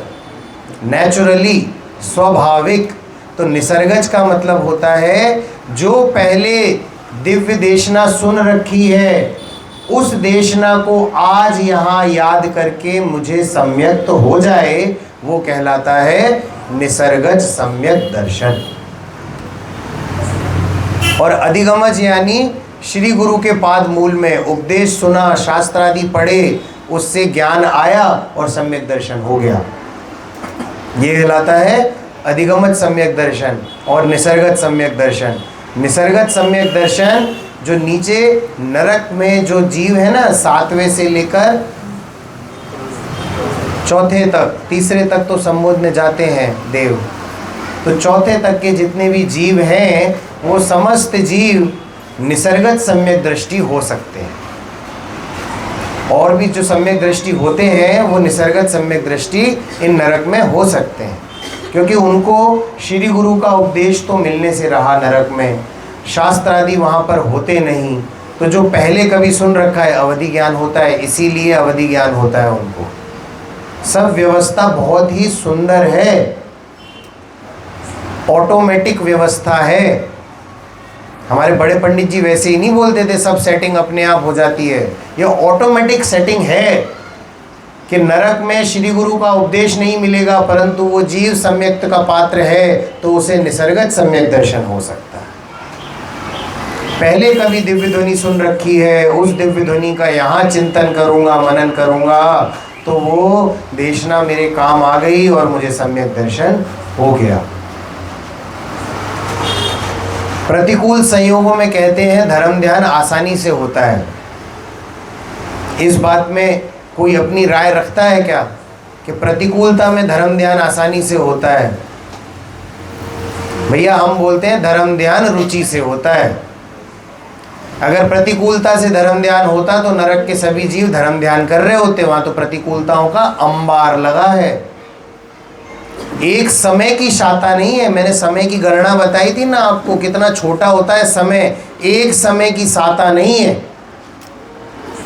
नेचुरली, स्वाभाविक। तो निसर्गज का मतलब होता है जो पहले दिव्य देशना सुन रखी है, उस देशना को आज यहाँ याद करके मुझे सम्यक तो हो जाए, वो कहलाता है निसर्गज सम्यक दर्शन। और अधिगमज यानी श्री गुरु के पाद मूल में उपदेश सुना, शास्त्र आदि पढ़े, उससे ज्ञान आया और सम्यक दर्शन हो गया, ये कहलाता है अधिगमज सम्यक दर्शन और निसर्गत सम्यक दर्शन। निसर्गत सम्यक दर्शन जो नीचे नरक में जो जीव है ना, 7वें से लेकर 4थे तक, 3रे तक तो संबोधने जाते हैं देव, तो 4थे तक के जितने भी जीव हैं वो समस्त जीव निसर्गत सम्यक दृष्टि हो सकते हैं। और भी जो सम्यक दृष्टि होते हैं वो निसर्गत सम्यक दृष्टि इन नरक में हो सकते हैं, क्योंकि उनको श्री गुरु का उपदेश तो मिलने से रहा नरक में, शास्त्र आदि वहाँ पर होते नहीं, तो जो पहले कभी सुन रखा है अवधि ज्ञान होता है, इसीलिए अवधि ज्ञान होता है उनको। सब व्यवस्था बहुत ही सुंदर है, ऑटोमेटिक व्यवस्था है। हमारे बड़े पंडित जी वैसे ही नहीं बोलते थे सब सेटिंग अपने आप हो जाती है, ये ऑटोमेटिक सेटिंग है कि नरक में श्री गुरु का उपदेश नहीं मिलेगा, परंतु वो जीव सम्यक्त का पात्र है तो उसे निसर्गत सम्यक दर्शन हो सकता है। पहले कभी दिव्य ध्वनि सुन रखी है, उस दिव्य ध्वनि का यहाँ चिंतन करूँगा, मनन करूँगा, तो वो देशना मेरे काम आ गई और मुझे सम्यक दर्शन हो गया। प्रतिकूल संयोगों में कहते हैं धर्म ध्यान आसानी से होता है। इस बात में कोई अपनी राय रखता है क्या कि प्रतिकूलता में धर्म ध्यान आसानी से होता है? भैया हम बोलते हैं धर्म ध्यान रुचि से होता है। अगर प्रतिकूलता से धर्म ध्यान होता तो नरक के सभी जीव धर्म ध्यान कर रहे होते, वहां तो प्रतिकूलताओं का अंबार लगा है। एक समय की शाता नहीं है, मैंने समय की गणना बताई थी ना आपको, कितना छोटा होता है समय, एक समय की साता नहीं है।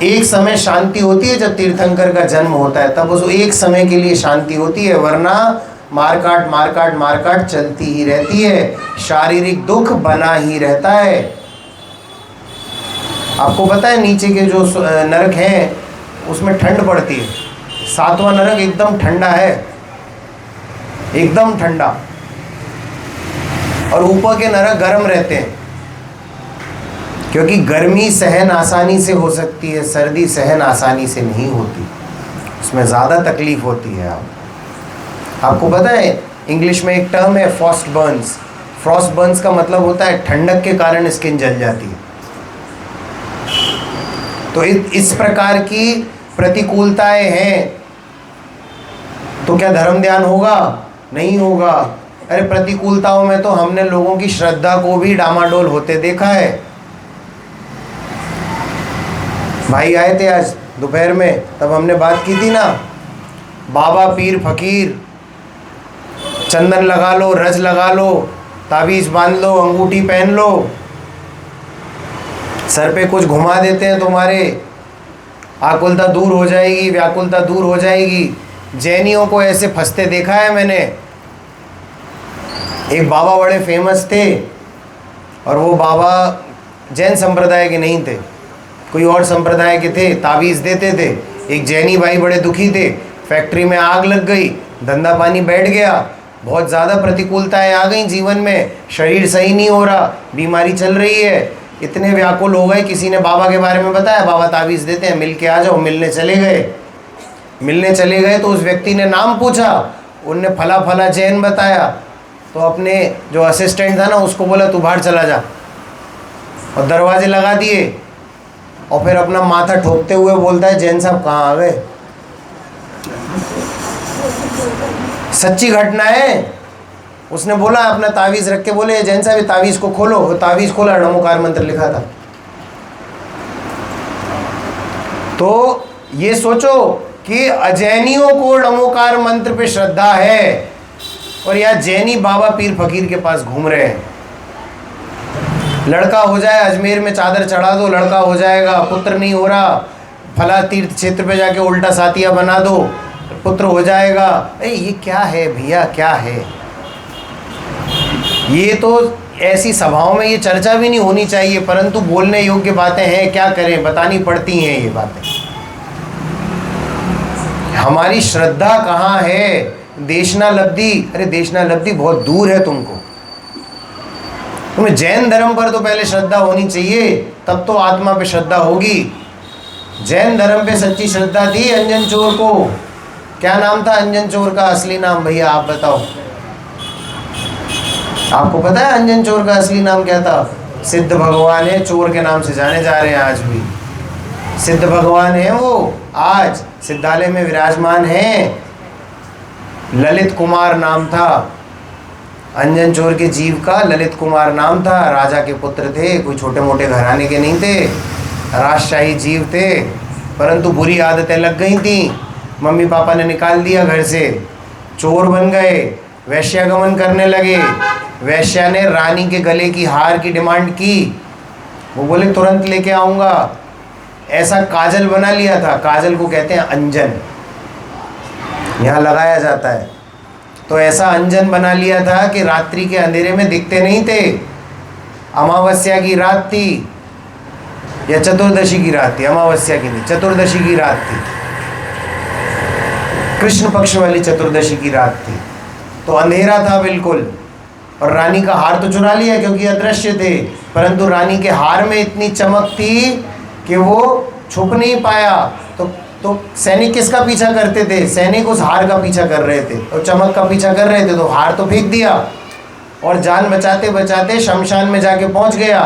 एक समय शांति होती है जब तीर्थंकर का जन्म होता है, तब उस एक समय के लिए शांति होती है, वरना मारकाट मारकाट मारकाट चलती ही रहती है, शारीरिक दुख बना ही रहता है। आपको पता है नीचे के जो नरक हैं उसमें ठंड पड़ती है, 7वां नरक एकदम ठंडा है, एकदम ठंडा, और ऊपर के नरक गर्म रहते हैं, क्योंकि गर्मी सहन आसानी से हो सकती है, सर्दी सहन आसानी से नहीं होती, उसमें ज़्यादा तकलीफ होती है। आपको पता है इंग्लिश में एक टर्म है फ्रॉस्ट बर्न्स। फ्रॉस्ट बर्न्स का मतलब होता है ठंडक के कारण स्किन जल जाती है। तो इस प्रकार की प्रतिकूलताएं हैं, तो क्या धर्म ध्यान होगा? नहीं होगा। अरे प्रतिकूलताओं में तो हमने लोगों की श्रद्धा को भी डामाडोल होते देखा है। भाई आए थे आज दोपहर में, तब हमने बात की थी ना, बाबा पीर फकीर, चंदन लगा लो, रज लगा लो, ताबीज़ बांध लो, अंगूठी पहन लो, सर पे कुछ घुमा देते हैं, तुम्हारे आकुलता दूर हो जाएगी, व्याकुलता दूर हो जाएगी। जैनियों को ऐसे फंसते देखा है मैंने। एक बाबा बड़े फेमस थे, और वो बाबा जैन संप्रदाय के नहीं थे, कोई और संप्रदाय के थे, ताबीज़ देते थे। एक जैनी भाई बड़े दुखी थे, फैक्ट्री में आग लग गई, धंधा पानी बैठ गया, बहुत ज़्यादा प्रतिकूलताएं आ गई जीवन में, शरीर सही नहीं हो रहा, बीमारी चल रही है, इतने व्याकुल हो गए। किसी ने बाबा के बारे में बताया, बाबा ताबीज़ देते हैं, मिल के आ जाओ। मिलने चले गए तो उस व्यक्ति ने नाम पूछा, उनने फला फला जैन बताया, तो अपने जो असिस्टेंट था ना उसको बोला तू बाहर चला जा, और दरवाजे लगा दिए, और फिर अपना माथा ठोकते हुए बोलता है जैन साहब कहाँ आ गए। सच्ची घटना है। उसने बोला, अपना तावीज़ रख के बोले जैन साहब तावीज़ को खोलो, वो तावीज़ खोला, नमोकार मंत्र लिखा था। तो ये सोचो कि अजैनियों को नमोकार मंत्र पे श्रद्धा है, और या जैनी बाबा पीर फकीर के पास घूम रहे हैं। लड़का हो जाए, अजमेर में चादर चढ़ा दो, लड़का हो जाएगा, पुत्र नहीं हो रहा, फला तीर्थ क्षेत्र पे जाके उल्टा सातिया बना दो, पुत्र हो जाएगा। अरे ये क्या है भैया, क्या है ये? तो ऐसी सभाओं में ये चर्चा भी नहीं होनी चाहिए, परंतु बोलने योग्य बातें हैं, क्या करें, बतानी पड़ती हैं ये बातें। हमारी श्रद्धा कहाँ है? देशना लब्धि, अरे देशना लब्धि बहुत दूर है तुमको। तुम्हें जैन धर्म पर तो पहले श्रद्धा होनी चाहिए, तब तो आत्मा पे श्रद्धा होगी। जैन धर्म पे सच्ची श्रद्धा थी अंजन चोर को। क्या नाम था अंजन चोर का असली नाम? भैया आप बताओ, आपको पता है अंजन चोर का असली नाम क्या था? सिद्ध भगवान है, चोर के नाम से जाने जा रहे हैं आज भी। सिद्ध भगवान है वो, आज सिद्धालय में विराजमान हैं। ललित कुमार नाम था अंजन चोर के जीव का, ललित कुमार नाम था। राजा के पुत्र थे, कोई छोटे मोटे घराने के नहीं थे, राजशाही जीव थे, परंतु बुरी आदतें लग गई थी। मम्मी पापा ने निकाल दिया घर से, चोर बन गए, वैश्यागमन करने लगे। वैश्या ने रानी के गले की हार की डिमांड की, वो बोले तुरंत लेके आऊँगा। ऐसा काजल बना लिया था, काजल को कहते हैं अंजन, यहाँ लगाया जाता है। तो ऐसा अंजन बना लिया था कि रात्रि के अंधेरे में दिखते नहीं थे। अमावस्या की रात थी या चतुर्दशी की रात थी, अमावस्या की नहीं, चतुर्दशी की रात थी, कृष्ण पक्ष वाली चतुर्दशी की रात थी। तो अंधेरा था बिल्कुल, और रानी का हार तो चुरा लिया क्योंकि अदृश्य थे, परंतु रानी के हार में इतनी चमक थी कि वो छुप नहीं पाया। तो सैनिक किसका पीछा करते थे? सैनिक उस हार का पीछा कर रहे थे और चमक का पीछा कर रहे थे, तो हार तो फेंक दिया और जान बचाते बचाते शमशान में जाके पहुंच गया।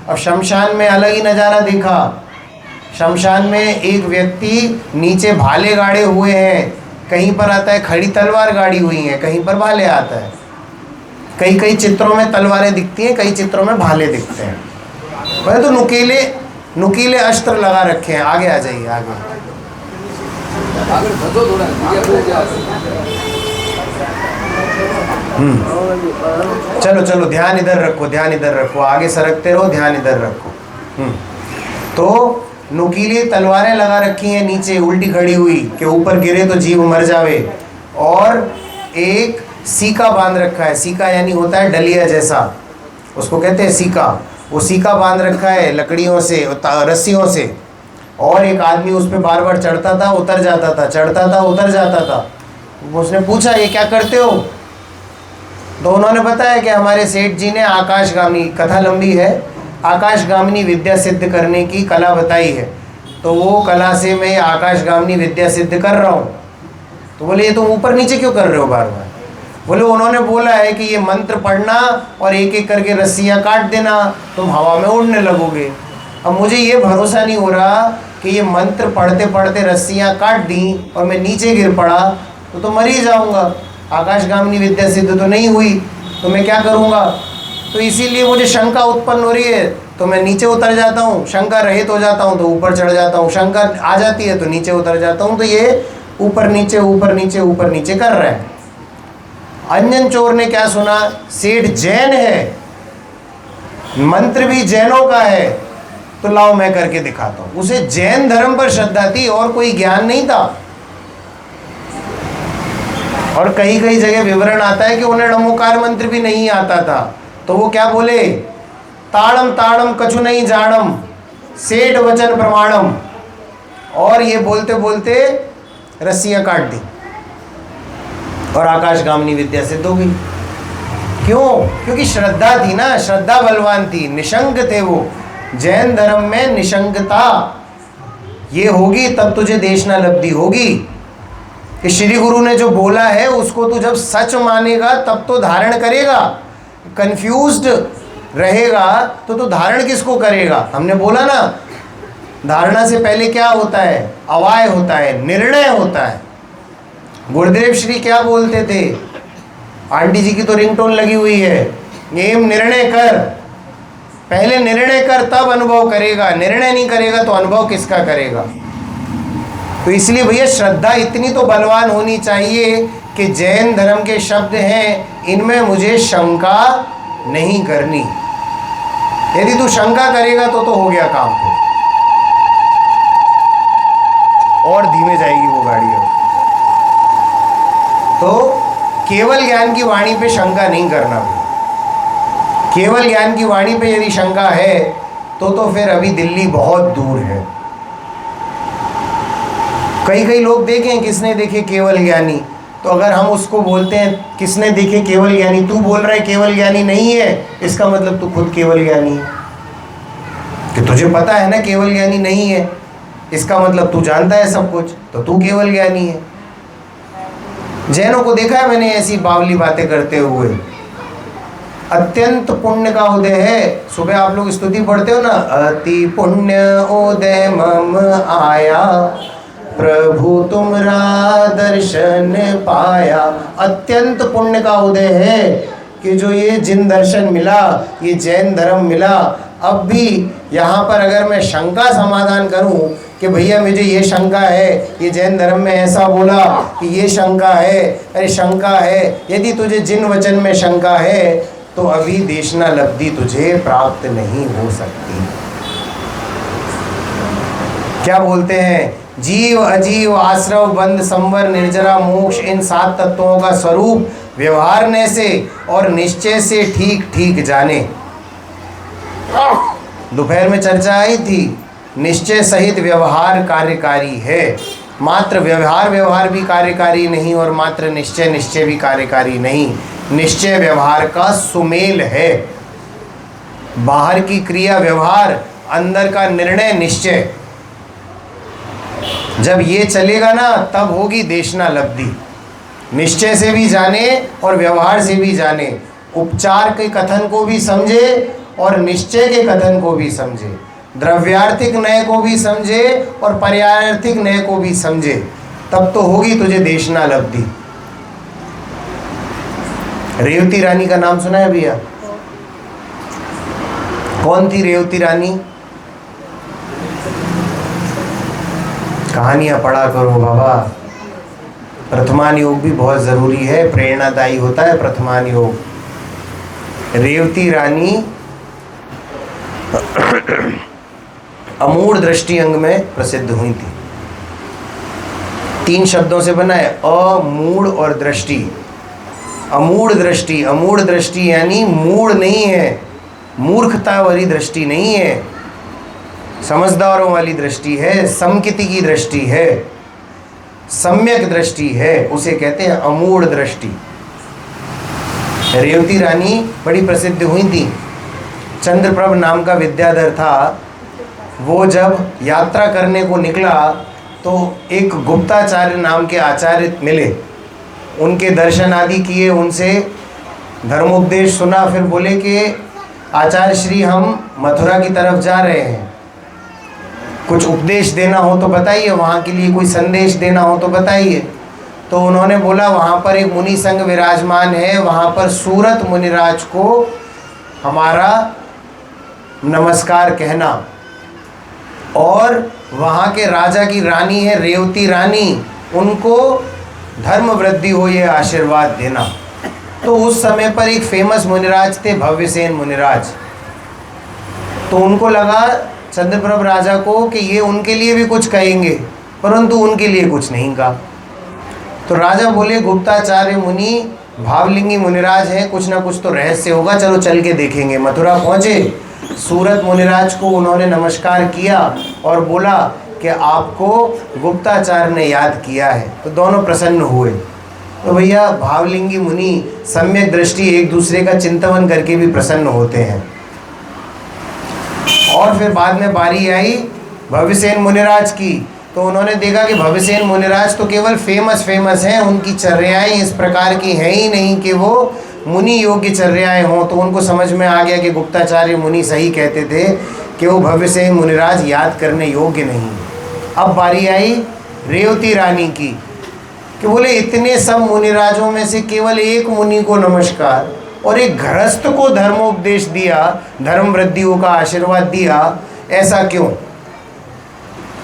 अब शमशान में अलग ही नज़ारा देखा। शमशान में एक व्यक्ति नीचे भाले गाड़े हुए हैं, कहीं पर आता है खड़ी तलवार गाड़ी हुई है, कहीं पर भाले आता है। कई कई चित्रों में तलवारें दिखती हैं, कई चित्रों में भाले दिखते हैं, परंतु नुकीले अस्त्र लगा रखे हैं। आगे आ जाइए, आगे चलो चलो, ध्यान इधर रखो, ध्यान इधर रखो, आगे सरकते रहो, ध्यान इधर रखो। तो नुकीली तलवारें लगा रखी हैं नीचे उल्टी खड़ी हुई कि ऊपर गिरे तो जीव मर जावे, और एक सीका बांध रखा है। सीका यानी होता है डलिया जैसा, उसको कहते हैं सीका। वो सीका बांध रखा है लकड़ियों से, रस्सियों से, और एक आदमी उस पर बार बार चढ़ता था उतर जाता था, चढ़ता था उतर जाता था। उसने पूछा ये क्या करते हो? तो उन्होंने बताया कि हमारे सेठ जी ने आकाशगामी, कथा लंबी है, आकाशगामिनी विद्या सिद्ध करने की कला बताई है, तो वो कला से मैं आकाशगामिनी विद्या सिद्ध कर रहा हूँ। तो बोले ये तुम ऊपर नीचे क्यों कर रहे हो बार बार? बोले उन्होंने बोला है कि ये मंत्र पढ़ना और एक एक करके रस्सियाँ काट देना, तुम हवा में उड़ने लगोगे। अब मुझे ये भरोसा नहीं हो रहा कि ये मंत्र पढ़ते पढ़ते रस्सियाँ काट दी और मैं नीचे गिर पड़ा तो मर ही जाऊँगा। आकाशगामिनी विद्या सिद्ध तो नहीं हुई, तो मैं क्या करूँगा? तो इसीलिए मुझे शंका उत्पन्न हो रही है, तो मैं नीचे उतर जाता हूँ, शंका रहित हो जाता हूँ तो ऊपर चढ़ जाता हूँ, शंका आ जाती है तो नीचे उतर जाता हूँ। तो ये ऊपर नीचे ऊपर नीचे ऊपर नीचे कर रहा है। अंजन चोर ने क्या सुना? सेठ जैन है, मंत्र भी जैनों का है, तो लाओ मैं करके दिखाता हूँ। उसे जैन धर्म पर श्रद्धा थी और कोई ज्ञान नहीं था। और कई कई जगह विवरण आता है कि उन्हें नमोकार मंत्र भी नहीं आता था, तो वो क्या बोले? ताड़म ताड़म कछु नहीं जानम, सेठ वचन प्रमाणम, और ये बोलते बोलते रस्सियाँ काट दी और आकाशगामिनी विद्या सिद्ध हो गई। क्यों? क्योंकि श्रद्धा थी ना, श्रद्धा बलवान थी, निशंक थे वो। जैन धर्म में निशंकता ये होगी तब तुझे देशना लब्धि होगी कि श्री गुरु ने जो बोला है उसको तू जब सच मानेगा तब तो धारण करेगा। कंफ्यूज्ड रहेगा तो तू धारण किसको करेगा? हमने बोला ना, धारणा से पहले क्या होता है? अवाय होता है, निर्णय होता है। गुरुदेव श्री क्या बोलते थे? आंटी जी की तो रिंगटोन लगी हुई है, एम निर्णय कर, पहले निर्णय कर तब अनुभव करेगा, निर्णय नहीं करेगा तो अनुभव किसका करेगा? तो इसलिए भैया श्रद्धा इतनी तो बलवान होनी चाहिए कि जैन धर्म के शब्द हैं, इनमें मुझे शंका नहीं करनी। यदि तू शंका करेगा तो हो गया काम फिर, और धीमे जाएगी वो गाड़ी। तो केवल ज्ञान की वाणी पे शंका नहीं करना। केवल ज्ञान की वाणी पे यदि शंका है तो फिर अभी दिल्ली बहुत दूर है। कई कई लोग देखें, किसने देखे केवल ज्ञानी, तो अगर हम उसको बोलते हैं किसने देखे केवल ज्ञानी, तू बोल रहा है केवल ज्ञानी नहीं है, इसका मतलब तू खुद केवल ज्ञानी है। कि तुझे पता है ना केवल ज्ञानी नहीं है, इसका मतलब तू जानता है सब कुछ, तो तू केवल ज्ञानी है। जैनों को देखा है मैंने ऐसी बावली बातें करते हुए। अत्यंत पुण्य का उदय है। सुबह आप लोग स्तुति पढ़ते हो ना, अति पुण्य उदय मम आया, प्रभु तुमरा दर्शन पाया। अत्यंत पुण्य का उदय है कि जो ये जिन दर्शन मिला, ये जैन धर्म मिला। अब भी यहाँ पर अगर मैं शंका समाधान करूँ कि भैया मुझे ये शंका है, ये जैन धर्म में ऐसा बोला कि ये शंका है, अरे शंका है, यदि तुझे जिन वचन में शंका है तो अभी देशना लब्धि तुझे प्राप्त नहीं हो सकती। क्या बोलते हैं, जीव अजीव आश्रव बंध संवर निर्जरा मोक्ष, इन 7 तत्वों का स्वरूप व्यवहारने से और निश्चय से ठीक ठीक जाने। दोपहर में चर्चा आई थी, निश्चय सहित व्यवहार कार्यकारी है। मात्र व्यवहार भी कार्यकारी नहीं और मात्र निश्चय भी कार्यकारी नहीं। निश्चय व्यवहार का सुमेल है। बाहर की क्रिया व्यवहार, अंदर का निर्णय निश्चय। जब ये चलेगा ना तब होगी देशना लब्धि। निश्चय से भी जाने और व्यवहार से भी जाने, उपचार के कथन को भी समझे और निश्चय के कथन को भी समझे, द्रव्यार्थिक नय को भी समझे और पर्यायार्थिक नय को भी समझे, तब तो होगी तुझे देशना लब्धि। रेवती रानी का नाम सुना है भैया? कौन थी रेवती रानी? कहानियां पढ़ा करो बाबा। प्रथमान योग भी बहुत ज़रूरी है, प्रेरणादायी होता है प्रथमान योग। रेवती रानी अमूढ़ दृष्टि अंग में प्रसिद्ध हुई थी। 3 शब्दों से बना है, अमूढ़ और दृष्टि। अमूढ़ दृष्टि यानी मूढ़ नहीं है, मूर्खता वाली दृष्टि नहीं है, समझदारों वाली दृष्टि है, समकिति की दृष्टि है, सम्यक दृष्टि है, उसे कहते हैं अमूढ़ दृष्टि। रेवती रानी बड़ी प्रसिद्ध हुई थी। चंद्रप्रभ नाम का विद्याधर था, वो जब यात्रा करने को निकला तो एक गुप्ताचार्य नाम के आचार्य मिले, उनके दर्शन आदि किए, उनसे धर्मोपदेश सुना। फिर बोले कि आचार्य श्री हम मथुरा की तरफ जा रहे हैं, कुछ उपदेश देना हो तो बताइए, वहाँ के लिए कोई संदेश देना हो तो बताइए। तो उन्होंने बोला वहाँ पर एक मुनि संघ विराजमान है, वहाँ पर सूरत मुनिराज को हमारा नमस्कार कहना, और वहाँ के राजा की रानी है रेवती रानी, उनको धर्म वृद्धि हो ये आशीर्वाद देना। तो उस समय पर एक फेमस मुनिराज थे भव्यसेन मुनिराज। तो उनको लगा चंद्रप्रभ राजा को कि ये उनके लिए भी कुछ कहेंगे, परंतु उनके लिए कुछ नहीं कहा। तो राजा बोले गुप्ताचार्य मुनि भावलिंगी मुनिराज हैं, कुछ ना कुछ तो रहस्य होगा, चलो चल के देखेंगे। मथुरा पहुँचे, सूरत मुनिराज को उन्होंने नमस्कार किया और बोला कि आपको गुप्ताचार्य ने याद किया है। तो दोनों प्रसन्न हुए। तो भैया भावलिंगी मुनि सम्यक दृष्टि एक दूसरे का चिंतन करके भी प्रसन्न होते हैं। और फिर बाद में बारी आई भव्यसेन मुनिराज की। तो उन्होंने देखा कि भव्यसेन मुनिराज तो केवल फेमस हैं, उनकी चर्याएं इस प्रकार की हैं ही नहीं कि वो मुनि योग्य चर्याएं हों। तो उनको समझ में आ गया कि गुप्ताचार्य मुनि सही कहते थे कि वो भव्यसेन मुनिराज याद करने योग्य नहीं। अब बारी आई रेवती रानी की कि बोले इतने सब मुनिराजों में से केवल एक मुनि को नमस्कार और एक गृहस्थ को धर्मोपदेश दिया, धर्म वृद्धियों का आशीर्वाद दिया, ऐसा क्यों?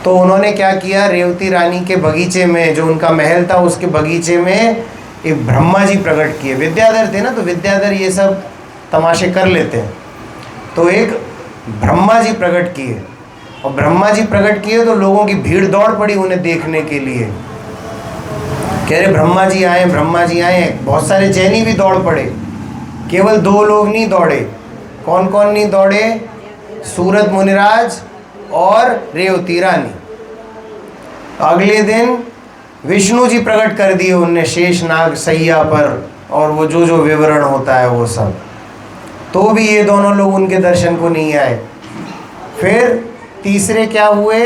तो उन्होंने क्या किया, रेवती रानी के बगीचे में, जो उनका महल था उसके बगीचे में एक ब्रह्मा जी प्रकट किए। विद्याधर थे ना, तो विद्याधर ये सब तमाशे कर लेते हैं। तो एक ब्रह्मा जी प्रकट किए, और ब्रह्मा जी प्रकट किए तो लोगों की भीड़ दौड़ पड़ी उन्हें देखने के लिए। कह रहे ब्रह्मा जी आए, ब्रह्मा जी आए। बहुत सारे जैनी भी दौड़ पड़े, केवल 2 लोग नहीं दौड़े, कौन कौन नहीं दौड़े? सूरत मुनिराज और रेवती रानी। अगले दिन विष्णु जी प्रकट कर दिए उनने शेषनाग सैया पर, और वो जो जो विवरण होता है वो सब। तो भी ये दोनों लोग उनके दर्शन को नहीं आए। फिर तीसरे क्या हुए?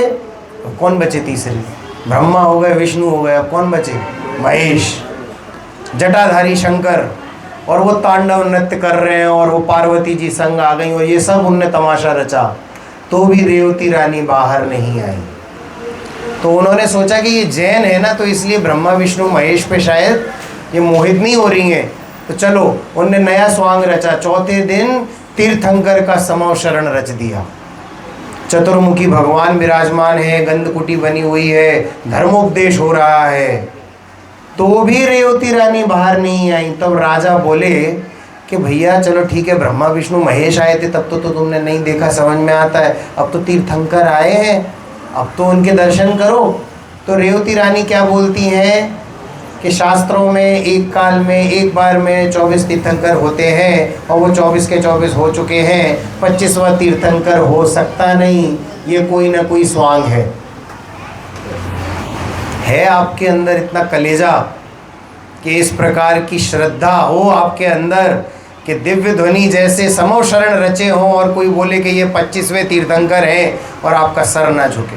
कौन बचे तीसरे? ब्रह्मा हो गए, विष्णु हो गए, अब कौन बचे? महेश, जटाधारी शंकर। और वो तांडव नृत्य कर रहे हैं और वो पार्वती जी संग आ गई और ये सब उनने तमाशा रचा। तो भी रेवती रानी बाहर नहीं आई। तो उन्होंने सोचा कि ये जैन है ना, तो इसलिए ब्रह्मा विष्णु महेश पे शायद ये मोहित नहीं हो रही हैं। तो चलो, उनने नया स्वांग रचा। चौथे दिन तीर्थंकर का समव शरण रच दिया। चतुर्मुखी भगवान विराजमान है, गंधकुटी बनी हुई है, धर्मोपदेश हो रहा है। तो भी रेवती रानी बाहर नहीं आई। तब राजा बोले कि भैया चलो ठीक है, ब्रह्मा विष्णु महेश आए थे तब तो तुमने नहीं देखा, समझ में आता है। अब तो तीर्थंकर आए हैं, अब तो उनके दर्शन करो। तो रेवती रानी क्या बोलती हैं कि शास्त्रों में एक काल में एक बार में 24 तीर्थंकर होते हैं और वो 24 के 24 हो चुके हैं। 25वां तीर्थंकर हो सकता नहीं, ये कोई ना कोई स्वांग है आपके अंदर इतना कलेजा कि इस प्रकार की श्रद्धा हो आपके अंदर कि दिव्य ध्वनि जैसे समो शरण रचे हों और कोई बोले कि ये 25वें तीर्थंकर हैं और आपका सर ना झुके।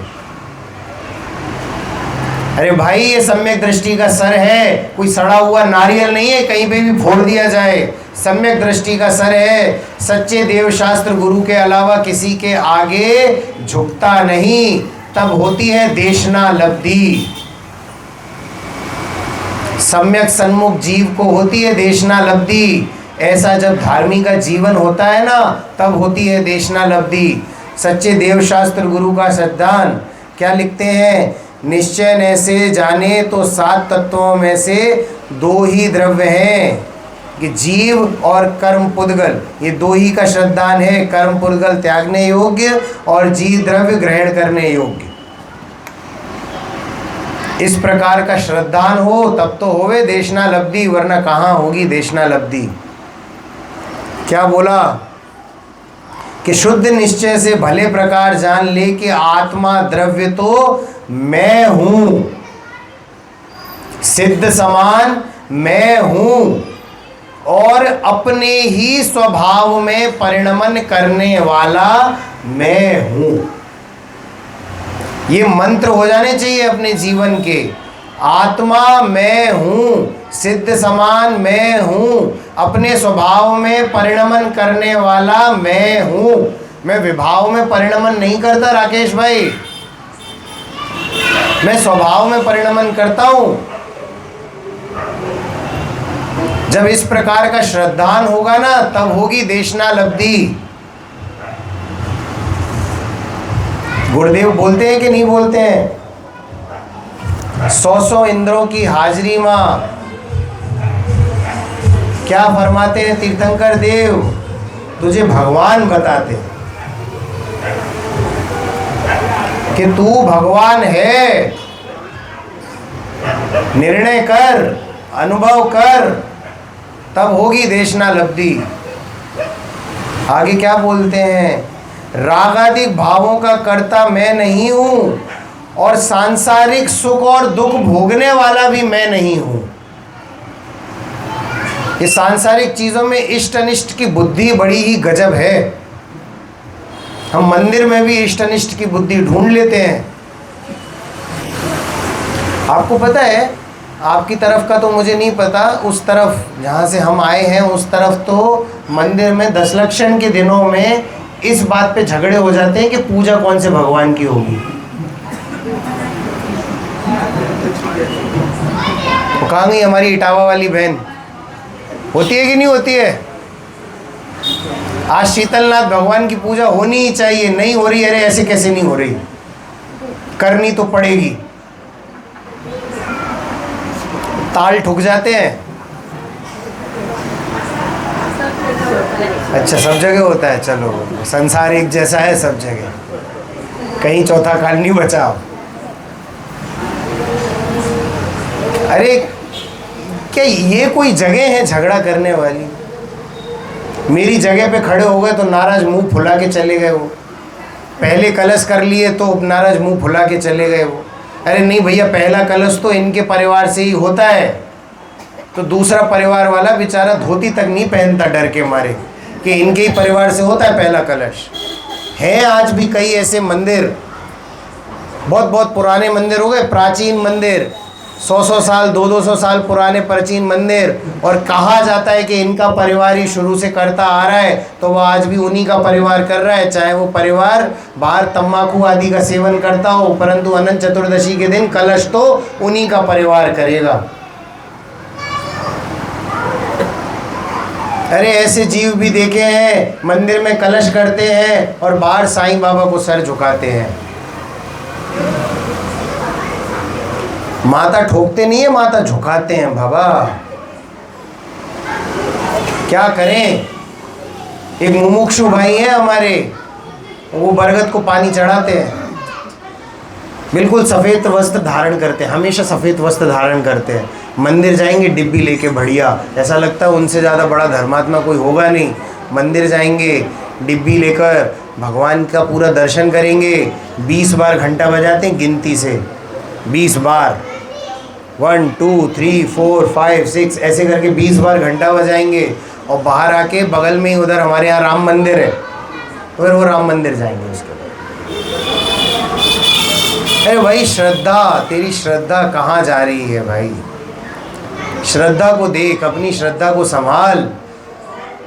अरे भाई, ये सम्यक दृष्टि का सर है, कोई सड़ा हुआ नारियल नहीं है कहीं पे भी फोड़ दिया जाए। सम्यक दृष्टि का सर है, सच्चे देवशास्त्र गुरु के अलावा किसी के आगे झुकता नहीं। तब होती है देशना लब्धि। सम्यक सन्मुख जीव को होती है देशना लब्धि। ऐसा जब धार्मिक का जीवन होता है ना, तब होती है देशना लब्धि। सच्चे देवशास्त्र गुरु का सिद्धांत क्या लिखते हैं? निश्चय न से जाने तो 7 तत्वों में से 2 ही द्रव्य हैं कि जीव और कर्म पुद्गल। ये 2 ही का श्रद्धान है, कर्म पुद्गल त्यागने योग्य और जीव द्रव्य ग्रहण करने योग्य। इस प्रकार का श्रद्धान हो तब तो होवे देशना लब्धि, वरना कहाँ होगी देशना लब्धि। क्या बोला कि शुद्ध निश्चय से भले प्रकार जान ले कि आत्मा द्रव्य तो मैं हूं, सिद्ध समान मैं हूं और अपने ही स्वभाव में परिणमन करने वाला मैं हूं। ये मंत्र हो जाने चाहिए अपने जीवन के। आत्मा मैं हूँ, सिद्ध समान मैं हूँ, अपने स्वभाव में परिणमन करने वाला मैं हूँ। मैं विभाव में परिणमन नहीं करता राकेश भाई, मैं स्वभाव में परिणमन करता हूँ। जब इस प्रकार का श्रद्धान होगा ना, तब होगी देशना लब्धि। गुरुदेव बोलते हैं कि नहीं बोलते हैं? 100 इंद्रों की हाजिरी माँ क्या फरमाते हैं तीर्थंकर देव? तुझे भगवान बताते कि तू भगवान है। निर्णय कर, अनुभव कर, तब होगी देशना लब्धि। आगे क्या बोलते हैं? रागादिक भावों का कर्ता मैं नहीं हूं और सांसारिक सुख और दुख भोगने वाला भी मैं नहीं हूं। ये सांसारिक चीजों में इष्ट अनिष्ट की बुद्धि बड़ी ही गजब है। हम मंदिर में भी इष्ट अनिष्ट की बुद्धि ढूंढ लेते हैं। आपको पता है, आपकी तरफ का तो मुझे नहीं पता, उस तरफ जहाँ से हम आए हैं उस तरफ तो मंदिर में दशलक्षण के दिनों में इस बात पे झगड़े हो जाते हैं कि पूजा कौन से भगवान की होगी। वो कहाँ गई हमारी इटावा वाली बहन? होती है कि नहीं होती है? आज शीतलनाथ भगवान की पूजा होनी ही चाहिए, नहीं हो रही, अरे ऐसे कैसे नहीं हो रही, करनी तो पड़ेगी। ताल ठुक जाते हैं। अच्छा, सब जगह होता है। चलो, संसार एक जैसा है सब जगह, कहीं चौथा काल नहीं बचा। अरे क्या ये कोई जगह है झगड़ा करने वाली? मेरी जगह पे खड़े हो गए तो नाराज मुंह फुला के चले गए वो। पहले कलश कर लिए तो नाराज मुंह फुला के चले गए वो। अरे नहीं भैया, पहला कलश तो इनके परिवार से ही होता है, तो दूसरा परिवार वाला बेचारा धोती तक नहीं पहनता डर के मारे कि इनके ही परिवार से होता है पहला कलश। है आज भी कई ऐसे मंदिर, बहुत बहुत पुराने मंदिर हो गए, प्राचीन मंदिर, 100-100 साल 200-200 साल पुराने प्राचीन मंदिर, और कहा जाता है कि इनका परिवार ही शुरू से करता आ रहा है, तो वो आज भी उन्हीं का परिवार कर रहा है। चाहे वो परिवार बाहर तम्बाकू आदि का सेवन करता हो, परंतु अनंत चतुर्दशी के दिन कलश तो उन्हीं का परिवार करेगा। अरे ऐसे जीव भी देखे हैं, मंदिर में कलश करते हैं और बाहर साईं बाबा को सर झुकाते हैं। माथा ठोकते नहीं है, माथा झुकाते हैं बाबा। क्या करें। एक मुमुक्षु भाई है हमारे, वो बरगद को पानी चढ़ाते हैं, बिल्कुल सफ़ेद वस्त्र धारण करते हैं, हमेशा सफ़ेद वस्त्र धारण करते हैं। मंदिर जाएंगे डिब्बी लेके, बढ़िया, ऐसा लगता है उनसे ज़्यादा बड़ा धर्मात्मा कोई होगा नहीं। मंदिर जाएंगे डिब्बी लेकर, भगवान का पूरा दर्शन करेंगे। 20 बार घंटा बजाते हैं गिनती से, 20 बार, 1 2 3 4 5 6 ऐसे करके 20 बार घंटा बजाएंगे। और बाहर आके बगल में ही उधर हमारे यहाँ राम मंदिर है, फिर वो राम मंदिर जाएंगे उसके बाद। अरे भाई श्रद्धा, तेरी श्रद्धा कहाँ जा रही है भाई? श्रद्धा को देख, अपनी श्रद्धा को संभाल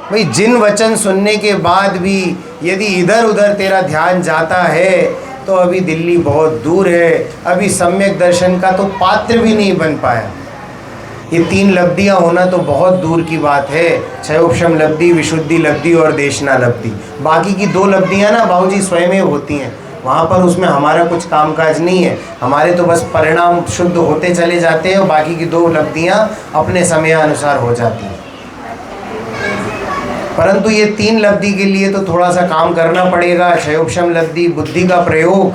भाई। जिन वचन सुनने के बाद भी यदि इधर उधर तेरा ध्यान जाता है तो अभी दिल्ली बहुत दूर है, अभी सम्यक दर्शन का तो पात्र भी नहीं बन पाया। ये 3 लब्धियाँ होना तो बहुत दूर की बात है, क्षयोपशम लब्धि, विशुद्धि लब्धि और देशना लब्धि। बाकी की 2 लब्धियाँ ना बाबूजी स्वयं होती हैं, वहाँ पर उसमें हमारा कुछ कामकाज नहीं है, हमारे तो बस परिणाम शुद्ध होते चले जाते हैं और बाकी की 2 लब्धियाँ अपने समय अनुसार हो जाती हैं। परंतु ये 3 लब्धि के लिए तो थोड़ा सा काम करना पड़ेगा। क्षयोपशम लब्धि बुद्धि का प्रयोग,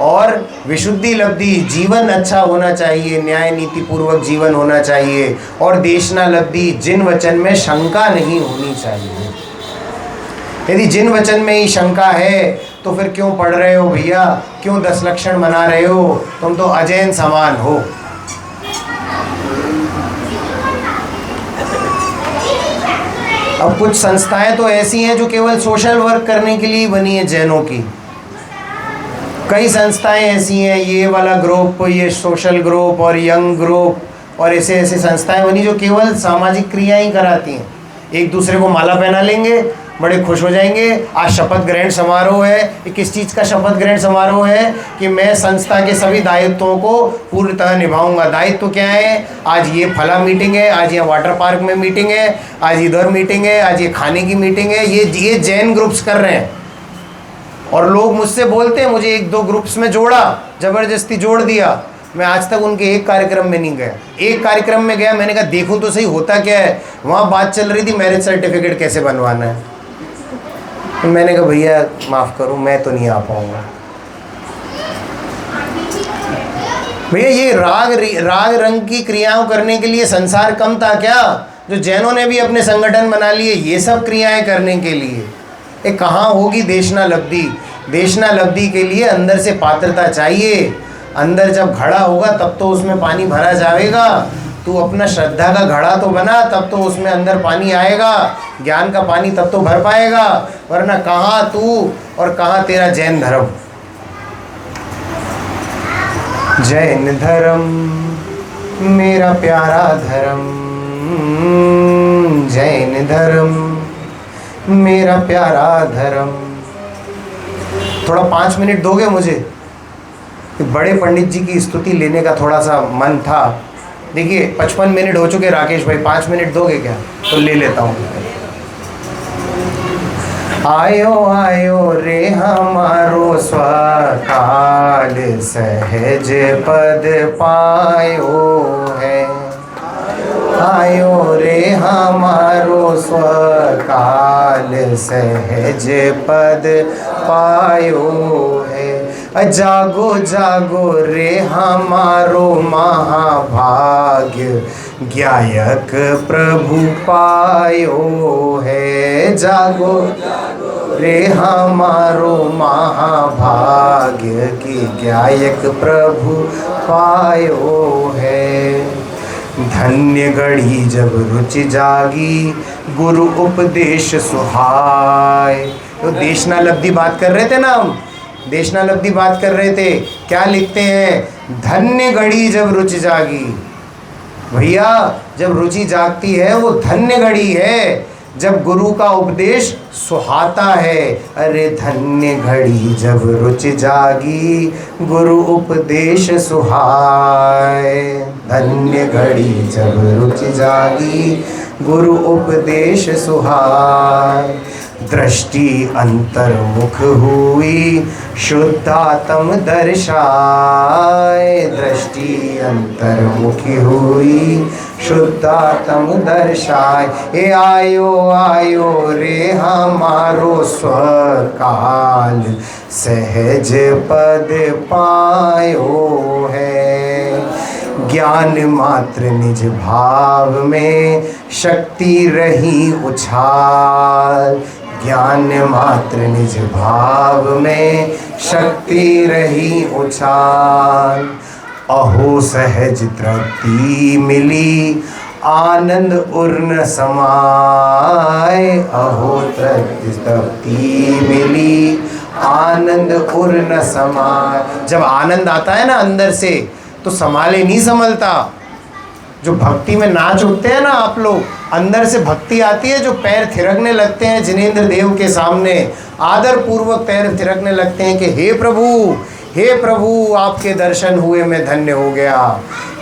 और विशुद्धि लब्धि जीवन अच्छा होना चाहिए, न्याय नीति पूर्वक जीवन होना चाहिए, और देशना लब्धि जिन वचन में शंका नहीं होनी चाहिए। यदि जिन वचन में ही शंका है तो फिर क्यों पढ़ रहे हो भैया, क्यों 10 लक्षण बना रहे हो? तुम तो अजैन समान हो। अब कुछ संस्थाएं तो ऐसी हैं जो केवल सोशल वर्क करने के लिए बनी है जैनों की। कई संस्थाएं ऐसी हैं, ये वाला ग्रुप, ये सोशल ग्रुप और यंग ग्रुप और ऐसे ऐसे संस्थाएं बनी जो केवल सामाजिक क्रियाएं ही कराती हैं। एक दूसरे को माला पहना लेंगे, बड़े खुश हो जाएंगे। आज शपथ ग्रहण समारोह है। ये किस चीज़ का शपथ ग्रहण समारोह है? कि मैं संस्था के सभी दायित्वों को पूर्णतः निभाऊंगा। दायित्व क्या है? आज ये फला मीटिंग है, आज यहाँ वाटर पार्क में मीटिंग है, आज इधर मीटिंग है, आज ये खाने की मीटिंग है। ये जैन ग्रुप्स कर रहे हैं। और लोग मुझसे बोलते हैं, मुझे 1-2 ग्रुप्स में जोड़ा, ज़बरदस्ती जोड़ दिया। मैं आज तक उनके एक कार्यक्रम में नहीं गया। एक कार्यक्रम में गया, मैंने कहा देखूं तो सही होता क्या है। वहाँ बात चल रही थी मैरिज सर्टिफिकेट कैसे बनवाना है। तो मैंने कहा भैया माफ़ करो, मैं तो नहीं आ पाऊँगा। भैया ये राग रंग की क्रियाओं करने के लिए संसार कम था क्या? जो जैनों ने भी अपने संगठन बना लिए ये सब क्रियाएं करने के लिए। ये कहाँ होगी देशना लब्धि? देशना लब्धि के लिए अंदर से पात्रता चाहिए। अंदर जब घड़ा होगा तब तो उसमें पानी भरा जाएगा। तू अपना श्रद्धा का घड़ा तो बना, तब तो उसमें अंदर पानी आएगा। ज्ञान का पानी तब तो भर पाएगा, वरना कहाँ तू और कहाँ तेरा जैन धर्म। जैन धर्म मेरा प्यारा धर्म, जैन धर्म मेरा प्यारा धर्म। थोड़ा 5 मिनट दोगे मुझे? बड़े पंडित जी की स्तुति लेने का थोड़ा सा मन था। देखिए 55 मिनट हो चुके राकेश भाई, 5 मिनट दोगे क्या? तो ले लेता हूँ। आयो आयो रे हमारो स्वकाल, सहज पद पायो है। आयो रे हमारो स्वकाल, सहज पद पायो है। जागो जागो रे हमारो महाभाग्य, ज्ञायक प्रभु पायो है। जागो रे हमारो महाभाग्य की गायक प्रभु पायो है। धन्य घड़ी जब रुचि जागी गुरु उपदेश सुहाय। तो देशनालब्धि बात कर रहे थे ना हम, देशनालब्धि बात कर रहे थे। क्या लिखते हैं? धन्य घड़ी जब रुचि जागी। भैया जब रुचि जागती है वो धन्य घड़ी है जब गुरु का उपदेश सुहाता है। अरे धन्य घड़ी जब रुचि जागी गुरु उपदेश सुहाए। धन्य घड़ी जब रुचि जागी गुरु उपदेश सुहाए। दृष्टि अंतर्मुख हुई शुद्धात्म दर्शाए। दृष्टि अंतर्मुखी हुई शुद्धात्म दर्शाए। ए आयो आयो रे हमारो स्वकाल सहज पद पायो है। ज्ञान मात्र निज भाव में शक्ति रही उछाल। ज्ञान मात्र निज भाव में शक्ति रही उछाल। अहो सहज तृप्ति मिली आनंद उर्न समाए। अहो तृप्ति मिली आनंद उर्न समाए। जब आनंद आता है ना अंदर से तो संभाले नहीं संभलता। जो भक्ति में नाच उठते हैं ना आप लोग, अंदर से भक्ति आती है, जो पैर थिरकने लगते हैं जिनेंद्र देव के सामने, आदर पूर्वक पैर थिरकने लगते हैं कि हे प्रभु आपके दर्शन हुए मैं धन्य हो गया।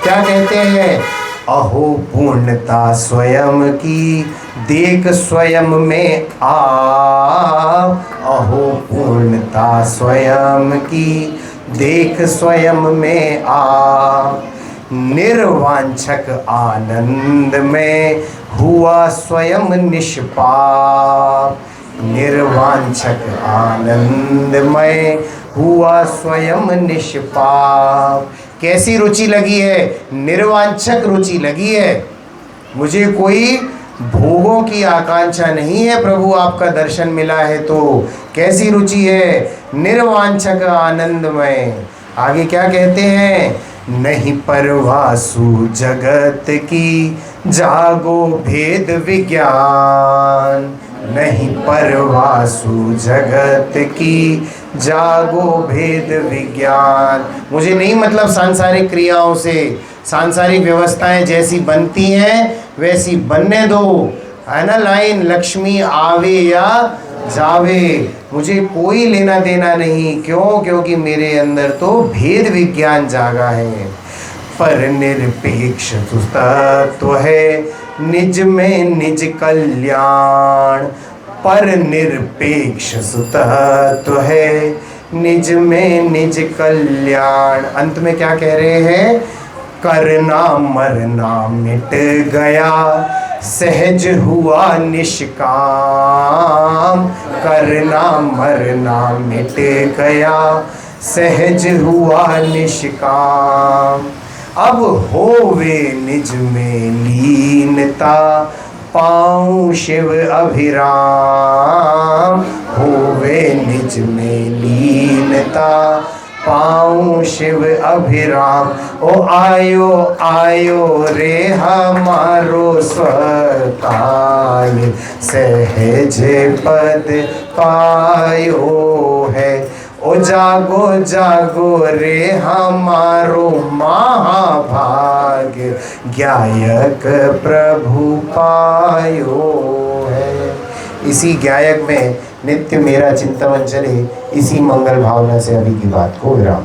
क्या कहते हैं? अहो पूर्णता स्वयं की देख स्वयं में आप। अहो पूर्णता स्वयं की देख स्वयं में आप। निर्वांछक आनंद में हुआ स्वयं निष्पाप। निर्वांछक आनंद में हुआ स्वयं निष्पाप। कैसी रुचि लगी है? निर्वांछक रुचि लगी है। मुझे कोई भोगों की आकांक्षा नहीं है, प्रभु आपका दर्शन मिला है तो। कैसी रुचि है? निर्वांछक आनंदमय। आगे क्या कहते हैं? नहीं परवासु जगत की जागो भेद विज्ञान। नहीं परवासु जगत की जागो भेद विज्ञान। मुझे नहीं मतलब सांसारिक क्रियाओं से, सांसारिक व्यवस्थाएं जैसी बनती हैं वैसी बनने दो, है ना लाइन, लक्ष्मी आवे या जावे, मुझे कोई लेना देना नहीं। क्यों? क्योंकि मेरे अंदर तो भेद विज्ञान जागा है। पर निरपेक्ष तत्व है निज में निज कल्याण। पर निरपेक्ष तत्व है निज में निज कल्याण। अंत में क्या कह रहे हैं? करना मरना मिट गया सहज हुआ निष्काम। करना मरना मिट गया सहज हुआ निष्काम। अब होवे निज में लीनता पाऊं शिव अभिराम। होवे निज में लीनता पाऊं शिव अभिराम। ओ आयो आयो रे हमारो स्वकाल सहज पद पायो है। ओ जागो जागो रे हमारो महाभाग्य गायक प्रभु पायो है। इसी गायक में नित्य मेरा चिंतन चले, इसी मंगल भावना से अभी की बात को विराम।